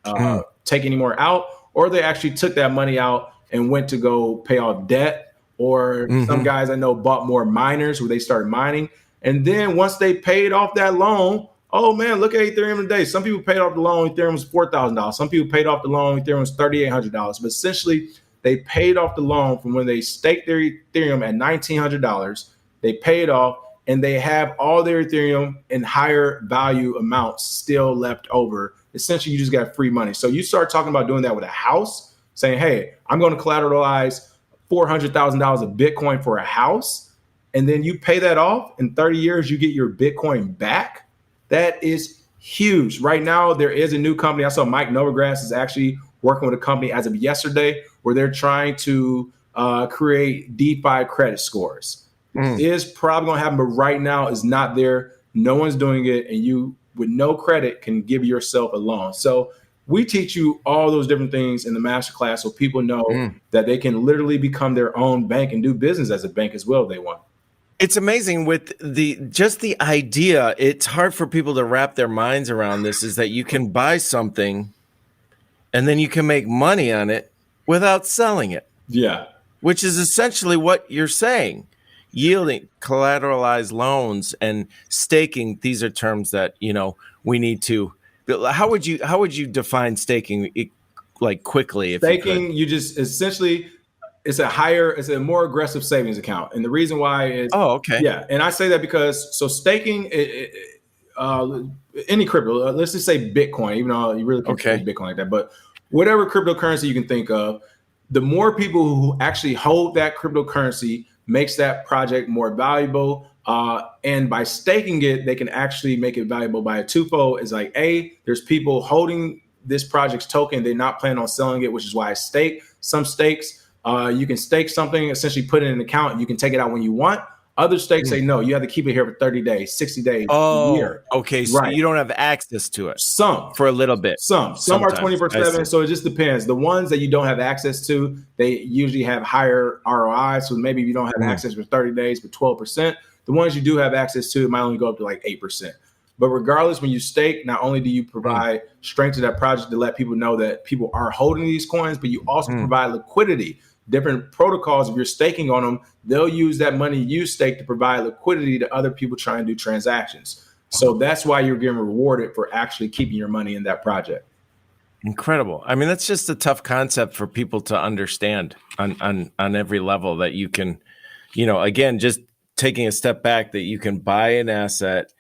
take any more out, or they actually took that money out and went to go pay off debt. Or some guys I know bought more miners where they started mining. And then once they paid off that loan, oh man, look at Ethereum today. Some people paid off the loan, Ethereum was $4,000. Some people paid off the loan, Ethereum was $3,800. But essentially, they paid off the loan from when they staked their Ethereum at $1,900. They paid off, and they have all their Ethereum in higher value amounts still left over. Essentially, you just got free money. So you start talking about doing that with a house, saying, hey, I'm going to collateralize $400,000 of Bitcoin for a house, and then you pay that off. In 30 years, you get your Bitcoin back. That is huge. Right now, there is a new company. I saw Mike Novogratz is actually working with a company as of yesterday where they're trying to create DeFi credit scores. It is probably going to happen, but right now is not there. No one's doing it, and you, with no credit, can give yourself a loan. So we teach you all those different things in the masterclass so people know that they can literally become their own bank and do business as a bank as well if they want. It's amazing with just the idea. It's hard for people to wrap their minds around this, is that you can buy something and then you can make money on it without selling it. Yeah. Which is essentially what you're saying. Yielding, collateralized loans, and staking. These are terms that, we need to. How would you define staking, like, quickly? Staking, you just essentially, it's a more aggressive savings account, and the reason why is yeah, and I say that because staking, any crypto, let's just say Bitcoin, even though you really can't say Bitcoin like that, but whatever cryptocurrency you can think of, the more people who actually hold that cryptocurrency makes that project more valuable. And by staking it, they can actually make it valuable by a twofold. It's like, there's people holding this project's token. They're not planning on selling it, which is why I stake. Some stakes, you can stake something, essentially put it in an account, and you can take it out when you want. Other stakes say, no, you have to keep it here for 30 days, 60 days, a year. Okay, so you don't have access to it. Some. For a little bit. Some are 24/7, so it just depends. The ones that you don't have access to, they usually have higher ROI, so maybe you don't have access for 30 days, but 12%. The ones you do have access to, it might only go up to like 8%. But regardless, when you stake, not only do you provide strength to that project to let people know that people are holding these coins, but you also provide liquidity. Different protocols, if you're staking on them, they'll use that money you stake to provide liquidity to other people trying to do transactions. So that's why you're getting rewarded for actually keeping your money in that project. Incredible. I mean, that's just a tough concept for people to understand on every level, that you can, again, just taking a step back, that you can buy an asset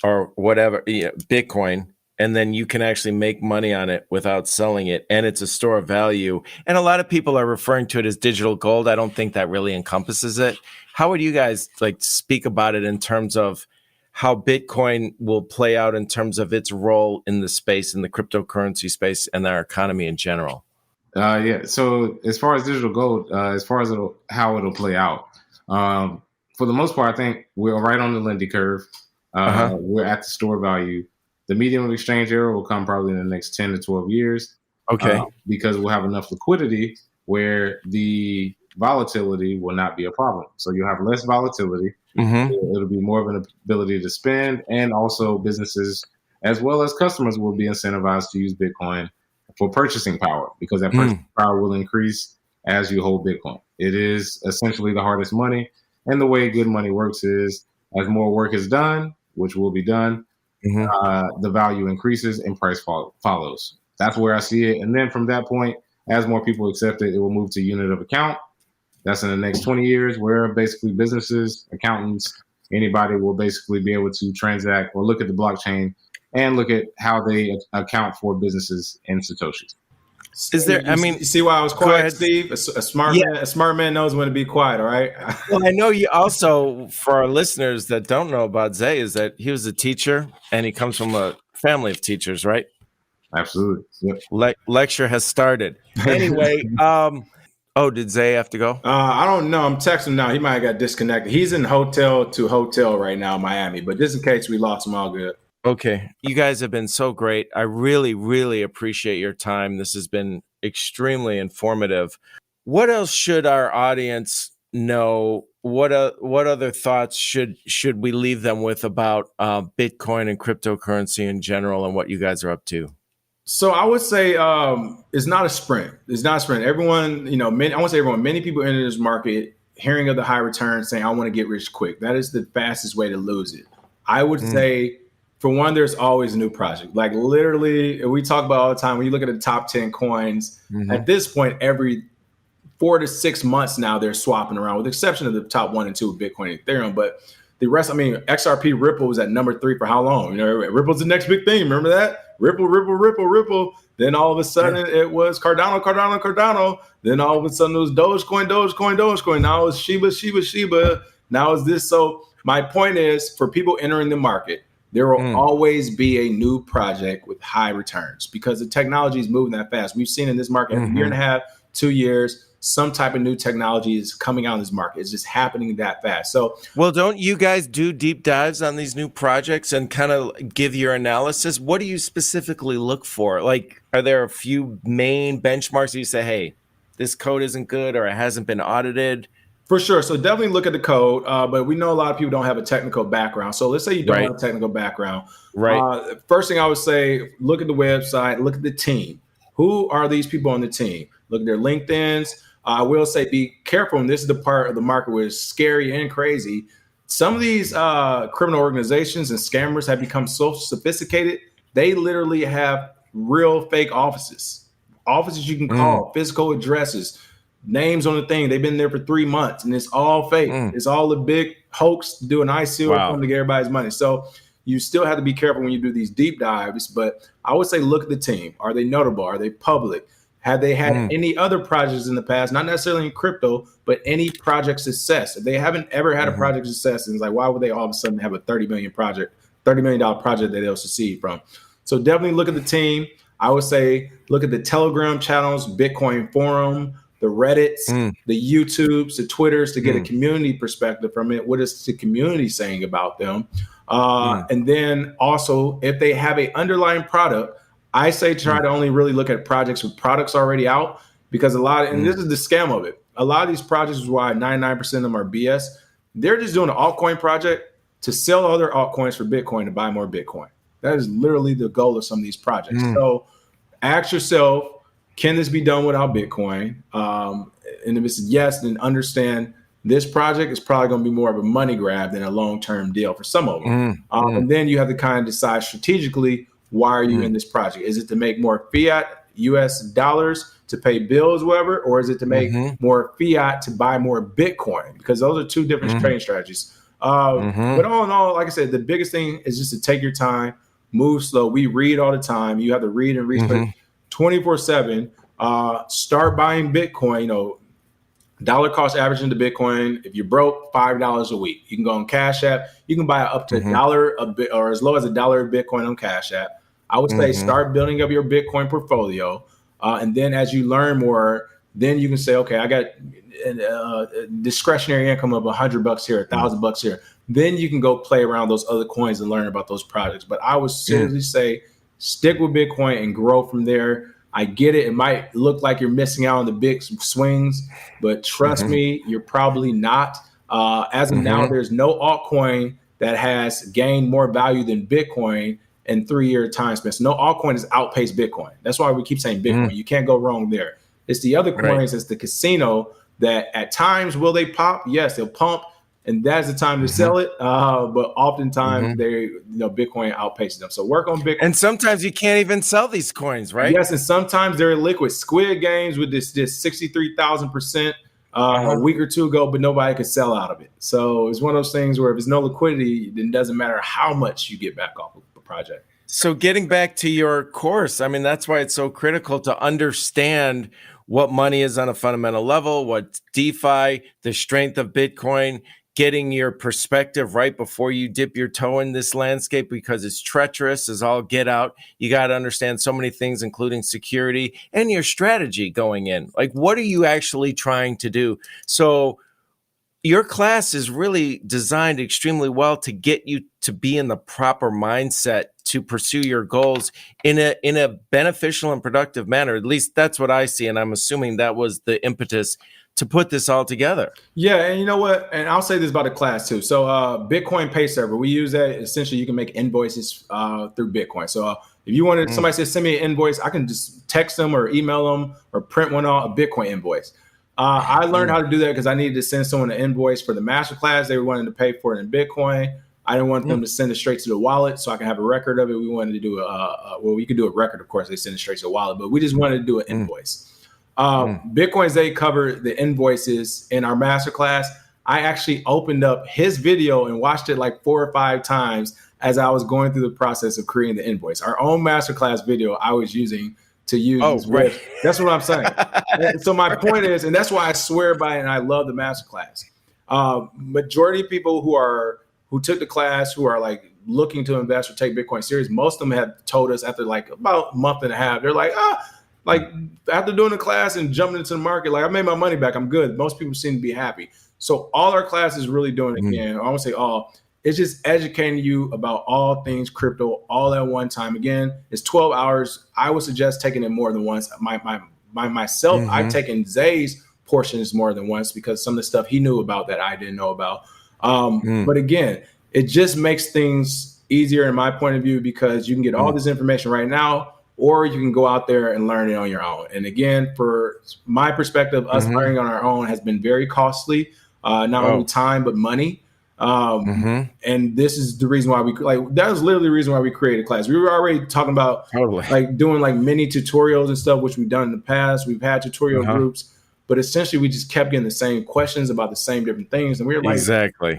or whatever, Bitcoin, and then you can actually make money on it without selling it. And it's a store of value. And a lot of people are referring to it as digital gold. I don't think that really encompasses it. How would you guys speak about it in terms of how Bitcoin will play out in terms of its role in the space, in the cryptocurrency space, and our economy in general? So as far as digital gold, as far as how it'll play out, for the most part, I think we're right on the Lindy curve. We're at the store value. The medium of exchange era will come probably in the next 10 to 12 years. Because we'll have enough liquidity where the volatility will not be a problem. So you'll have less volatility. It'll be more of an ability to spend, and also businesses as well as customers will be incentivized to use Bitcoin for purchasing power, because that purchasing power will increase as you hold Bitcoin. It is essentially the hardest money. And the way good money works is, as more work is done, which will be done, the value increases and price follows. That's where I see it. And then from that point, as more people accept it, it will move to unit of account. That's in the next 20 years, where basically businesses, accountants, anybody will basically be able to transact or look at the blockchain and look at how they account for businesses in Satoshis. Is there? You see why I was quiet, Steve? A smart man knows when to be quiet. All right. Well, I know you also, for our listeners that don't know about Zay, is that he was a teacher and he comes from a family of teachers, right? Absolutely. Yep. Lecture has started. Anyway, did Zay have to go? I don't know. I'm texting him now. He might have got disconnected. He's in hotel to hotel right now in Miami, but just in case we lost him, all good. Okay. You guys have been so great. I really, really appreciate your time. This has been extremely informative. What else should our audience know? What other thoughts should we leave them with about Bitcoin and cryptocurrency in general and what you guys are up to? So I would say it's not a sprint. It's not a sprint. Everyone, I want to say everyone, many people enter this market hearing of the high return saying, I want to get rich quick. That is the fastest way to lose it. I would say, for one, there's always a new project. Like literally, we talk about all the time, when you look at the top 10 coins, at this point, every 4 to 6 months now, they're swapping around, with the exception of the top 1 and 2 of Bitcoin and Ethereum. But the rest, XRP Ripple was at number 3 for how long? Ripple's the next big thing. Remember that? Ripple. Then all of a sudden it was Cardano. Then all of a sudden it was Dogecoin. Now it's Shiba. Now it's this. So my point is, for people entering the market, there will always be a new project with high returns because the technology is moving that fast. We've seen in this market every year and a half, 2 years, some type of new technology is coming out in this market. It's just happening that fast. So, well, don't you guys do deep dives on these new projects and kind of give your analysis? What do you specifically look for? Like, are there a few main benchmarks that you say, hey, this code isn't good or it hasn't been audited? For sure. So definitely look at the code. But we know a lot of people don't have a technical background. So let's say you don't have a technical background. Right. First thing I would say, look at the website, look at the team. Who are these people on the team? Look at their LinkedIns. I will say be careful, and this is the part of the market where it's scary and crazy. Some of these criminal organizations and scammers have become so sophisticated, they literally have real fake offices you can call, physical addresses, names on the thing. They've been there for 3 months, and it's all fake. It's all a big hoax to do an ICO to get everybody's money. So you still have to be careful when you do these deep dives, but I would say look at the team. Are they notable? Are they public? Have they had any other projects in the past, not necessarily in crypto, but any project success? If they haven't ever had a project success, and it's like, why would they all of a sudden have a $30 million project that they'll succeed from? So definitely look at the team. I would say look at the Telegram channels, Bitcoin Forum, the Reddits, the YouTubes, the Twitters, to get a community perspective from it. What is the community saying about them? And then also, if they have an underlying product, I say try to only really look at projects with products already out, because and this is the scam of it. A lot of these projects is why 99% of them are BS. They're just doing an altcoin project to sell other altcoins for Bitcoin to buy more Bitcoin. That is literally the goal of some of these projects. So ask yourself, can this be done without Bitcoin? And if it's yes, then understand this project is probably going to be more of a money grab than a long-term deal for some of them. And then you have to kind of decide strategically, why are you in this project? Is it to make more fiat US dollars to pay bills, whatever, or is it to make more fiat to buy more Bitcoin? Because those are two different trading strategies. But all in all, like I said, the biggest thing is just to take your time, move slow. We read all the time. You have to read and research 24/7. Start buying Bitcoin. Dollar cost average into Bitcoin. If you're broke, $5 a week. You can go on Cash App. You can buy up to $1 a bit, or as low as $1 of Bitcoin on Cash App. I would say start building up your Bitcoin portfolio. And then as you learn more, then you can say, okay, I got a discretionary income of $100 here, $1,000 here. Then you can go play around those other coins and learn about those projects. But I would seriously say stick with Bitcoin and grow from there. I get it. It might look like you're missing out on the big swings, but trust me, you're probably not. As of now, there's no altcoin that has gained more value than Bitcoin in 3-year time span. So no altcoin has outpaced Bitcoin. That's why we keep saying Bitcoin. You can't go wrong there. It's the other coins, it's the casino that at times will they pop? Yes, they'll pump. And that's the time to sell it. But oftentimes Bitcoin outpaces them. So work on Bitcoin. And sometimes you can't even sell these coins, right? Yes, and sometimes they're liquid. Squid Games with this 63,000% a week or two ago, but nobody could sell out of it. So it's one of those things where if there's no liquidity, then it doesn't matter how much you get back off of the project. So getting back to your course, that's why it's so critical to understand what money is on a fundamental level, what DeFi, the strength of Bitcoin, getting your perspective right before you dip your toe in this landscape, because it's treacherous as all get out. You got to understand so many things, including security and your strategy going in. Like, what are you actually trying to do? So your class is really designed extremely well to get you to be in the proper mindset to pursue your goals in a beneficial and productive manner. At least that's what I see. And I'm assuming that was the impetus to put this all together. Yeah. And you know what? And I'll say this about the class too. So Bitcoin Pay Server, we use that. Essentially, you can make invoices through Bitcoin. So if you wanted, somebody says, send me an invoice, I can just text them or email them or print one out, a Bitcoin invoice. I learned how to do that because I needed to send someone an invoice for the masterclass. They wanted to pay for it in Bitcoin. I didn't want them to send it straight to the wallet so I can have a record of it. We wanted to do we could do a record, of course. They send it straight to the wallet, but we just wanted to do an invoice. Bitcoin Zay covered the invoices in our masterclass. I actually opened up his video and watched it like 4 or 5 times as I was going through the process of creating the invoice. Our own masterclass video I was using to use. Right. That's what I'm saying. So my point is, and that's why I swear by it and I love the masterclass. Majority of people who took the class, who are like looking to invest or take Bitcoin serious, most of them have told us after like about a month and a half, they're like, like after doing the class and jumping into the market, like I made my money back, I'm good. Most people seem to be happy. So all our class is really doing, again, I won't say all, it's just educating you about all things crypto all at one time. Again, it's 12 hours. I would suggest taking it more than once. Myself, I've taken Zay's portions more than once because some of the stuff he knew about that I didn't know about. But again, it just makes things easier in my point of view because you can get all this information right now, or you can go out there and learn it on your own. And again, for my perspective, us learning on our own has been very costly, not only time, but money. And this is the reason why that was literally the reason why we created a class. We were already talking about like doing like mini tutorials and stuff, which we've done in the past. We've had tutorial groups, but essentially we just kept getting the same questions about the same different things. And we were like,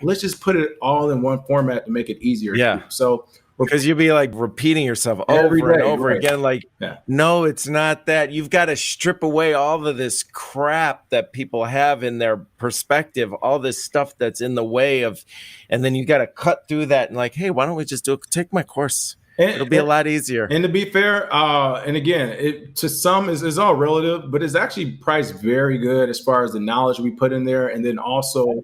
let's just put it all in one format to make it easier. Yeah. So because you'd be like repeating yourself over and over again. Like, no, it's not that. You've got to strip away all of this crap that people have in their perspective, all this stuff that's in the way of, and then you got to cut through that and like, hey, why don't we just take my course? It'll be a lot easier. And to be fair, and again, to some is all relative, but it's actually priced very good as far as the knowledge we put in there. And then also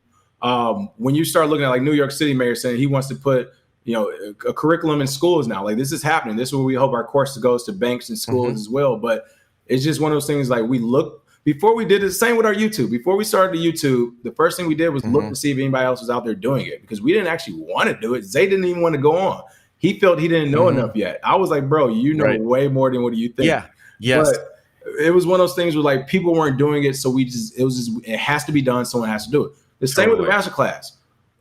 when you start looking at like New York City mayor saying he wants to put, a curriculum in schools now, like this is happening. This is where we hope our course goes to banks and schools as well. But it's just one of those things like we look before we did it. Same with our YouTube. Before we started the YouTube, the first thing we did was look to see if anybody else was out there doing it because we didn't actually want to do it. Zay didn't even want to go on. He felt he didn't know enough yet. I was like, bro, you know way more than what do you think? Yeah. Yes. But it was one of those things where like people weren't doing it. So it has to be done. Someone has to do it. The same with the masterclass.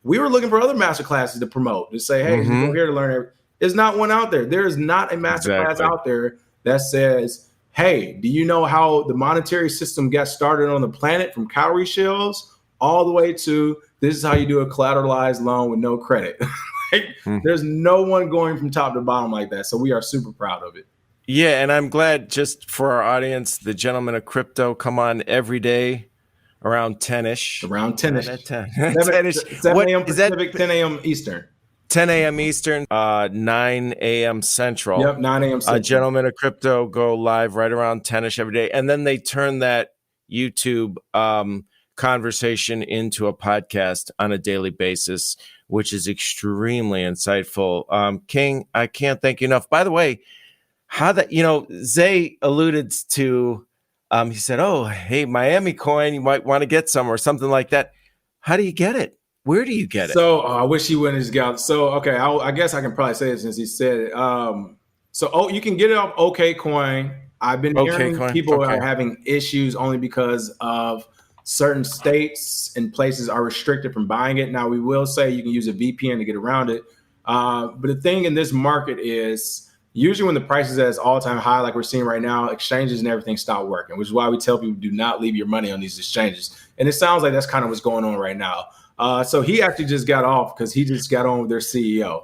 We were looking for other masterclasses to promote, to say, hey, go here to learn everything. There's not one out there. There is not a masterclass out there that says, hey, do you know how the monetary system got started on the planet from cowrie shells all the way to this is how you do a collateralized loan with no credit? There's no one going from top to bottom like that. So we are super proud of it. Yeah, and I'm glad just for our audience, the Gentlemen of Crypto come on every day. Around 10-ish. Around 10-ish. 7 a.m. Pacific, 10 a.m. Eastern. 10 a.m. Eastern, 9 a.m. Central. Yep, 9 a.m. Central. Gentlemen of Crypto go live right around 10-ish every day. And then they turn that YouTube conversation into a podcast on a daily basis, which is extremely insightful. King, I can't thank you enough. By the way, Zay alluded to... he said, oh, hey, Miami coin, you might want to get some or something like that. How do you get it? Where do you get it? So I wish he wouldn't have got. So, okay, I guess I can probably say it since he said it. You can get it off OK Coin. I've been hearing people are having issues only because of certain states and places are restricted from buying it. Now, we will say you can use a VPN to get around it. But the thing in this market is, usually when the price is at its all-time high, like we're seeing right now, exchanges and everything stop working, which is why we tell people do not leave your money on these exchanges. And it sounds like that's kind of what's going on right now. So he actually just got off because he just got on with their CEO.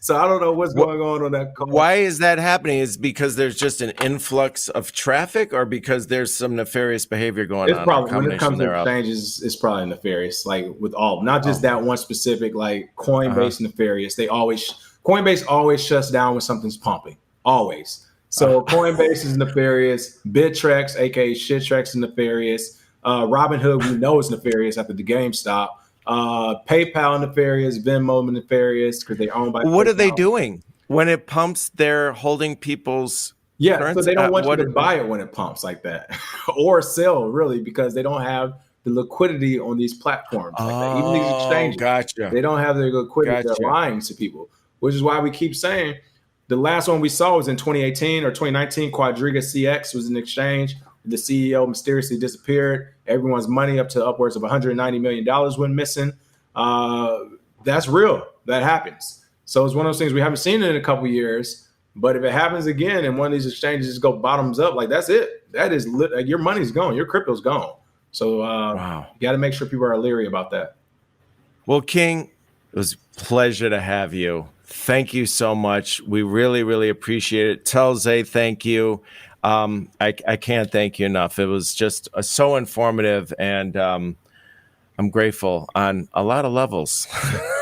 So I don't know what's going on that call. Why is that happening? Is because there's just an influx of traffic or because there's some nefarious behavior going on? Probably, when it comes to exchanges, it's probably nefarious, like with all, not just that one specific, like Coinbase nefarious. Coinbase always shuts down when something's pumping, always. So Coinbase is nefarious. Bittrex, aka Shittrex, is nefarious. Robinhood, we know is nefarious after the GameStop. PayPal nefarious, Venmo nefarious because they own by. What PayPal. are they doing when it pumps? They're holding people's. So they don't want you to buy it when it pumps like that, or sell really because they don't have the liquidity on these platforms like that. Even these exchanges, they don't have the liquidity. They're lying to people, which is why we keep saying the last one we saw was in 2018 or 2019. Quadriga CX was an exchange. The CEO mysteriously disappeared. Everyone's money up to upwards of $190 million went missing. That's real. That happens. So it's one of those things we haven't seen it in a couple of years. But if it happens again and one of these exchanges just go bottoms up, like that's it. That is like your money's gone. Your crypto's gone. So you got to make sure people are leery about that. Well, King, it was a pleasure to have you. Thank you so much. We really, really appreciate it. Tell Zay thank you. I can't thank you enough. It was just so informative, and I'm grateful on a lot of levels.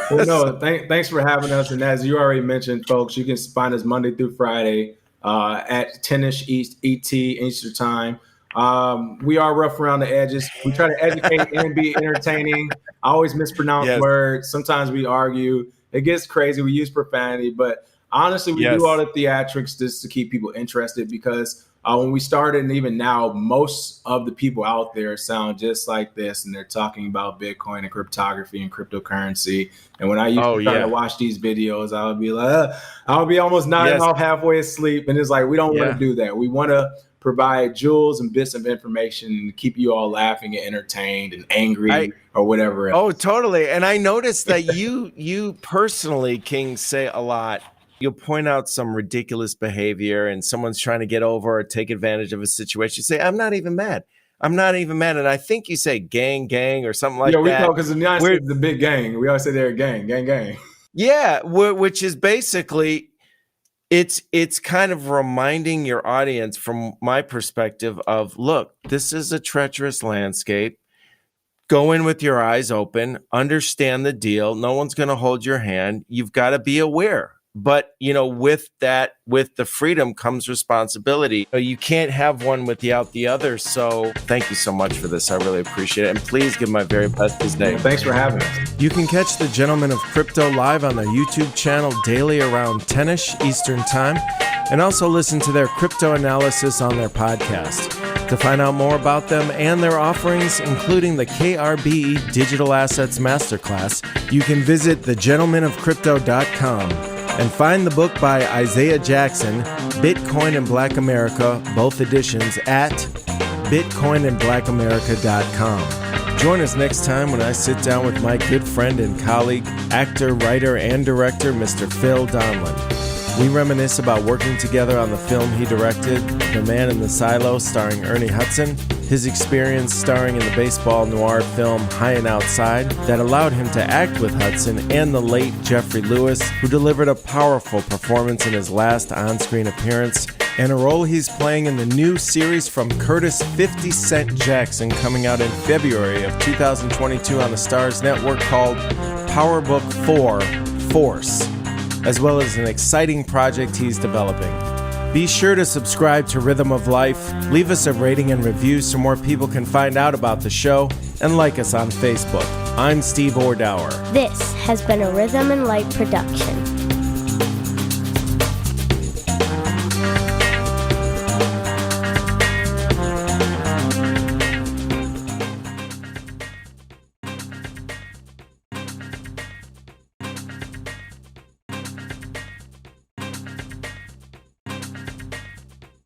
Well, no, thanks for having us. And as you already mentioned, folks, you can find us Monday through Friday at 10-ish Eastern time. We are rough around the edges. We try to educate and be entertaining. I always mispronounce words. Sometimes we argue. It gets crazy. We use profanity, but honestly, we do all the theatrics just to keep people interested because when we started and even now, most of the people out there sound just like this, and they're talking about Bitcoin and cryptography and cryptocurrency. And when I used to try to watch these videos, I would be like, I would be almost nodding off halfway asleep. And it's like, we don't want to do that. We want to provide jewels and bits of information and keep you all laughing and entertained and angry or whatever else. Oh, totally. And I noticed that you personally, King, say a lot. You'll point out some ridiculous behavior and someone's trying to get over or take advantage of a situation. You say, I'm not even mad. I'm not even mad. And I think you say gang or something like that. Yeah, we call because in the United States, the big gang. We always say they're a gang. Yeah, which is basically, it's kind of reminding your audience from my perspective of, look, this is a treacherous landscape. Go in with your eyes open, understand the deal. No one's going to hold your hand. You've got to be aware. But, with the freedom comes responsibility. You can't have one without the other. So thank you so much for this. I really appreciate it. And please give my very best this day. Thanks for having us. You can catch the Gentlemen of Crypto live on their YouTube channel daily around 10-ish Eastern time, and also listen to their crypto analysis on their podcast. To find out more about them and their offerings, including the KRBE Digital Assets Masterclass, you can visit thegentlemenofcrypto.com. and find the book by Isaiah Jackson, Bitcoin and Black America, both editions at bitcoinandblackamerica.com. Join us next time when I sit down with my good friend and colleague, actor, writer, and director, Mr. Phil Donlin. We reminisce about working together on the film he directed, The Man in the Silo, starring Ernie Hudson, his experience starring in the baseball noir film High and Outside that allowed him to act with Hudson, and the late Jeffrey Lewis, who delivered a powerful performance in his last on-screen appearance, and a role he's playing in the new series from Curtis 50 Cent Jackson coming out in February of 2022 on the Starz Network called Power Book 4 Force, as well as an exciting project he's developing. Be sure to subscribe to Rhythm of Life, leave us a rating and review so more people can find out about the show, and like us on Facebook. I'm Steve Ordower. This has been a Rhythm and Light production.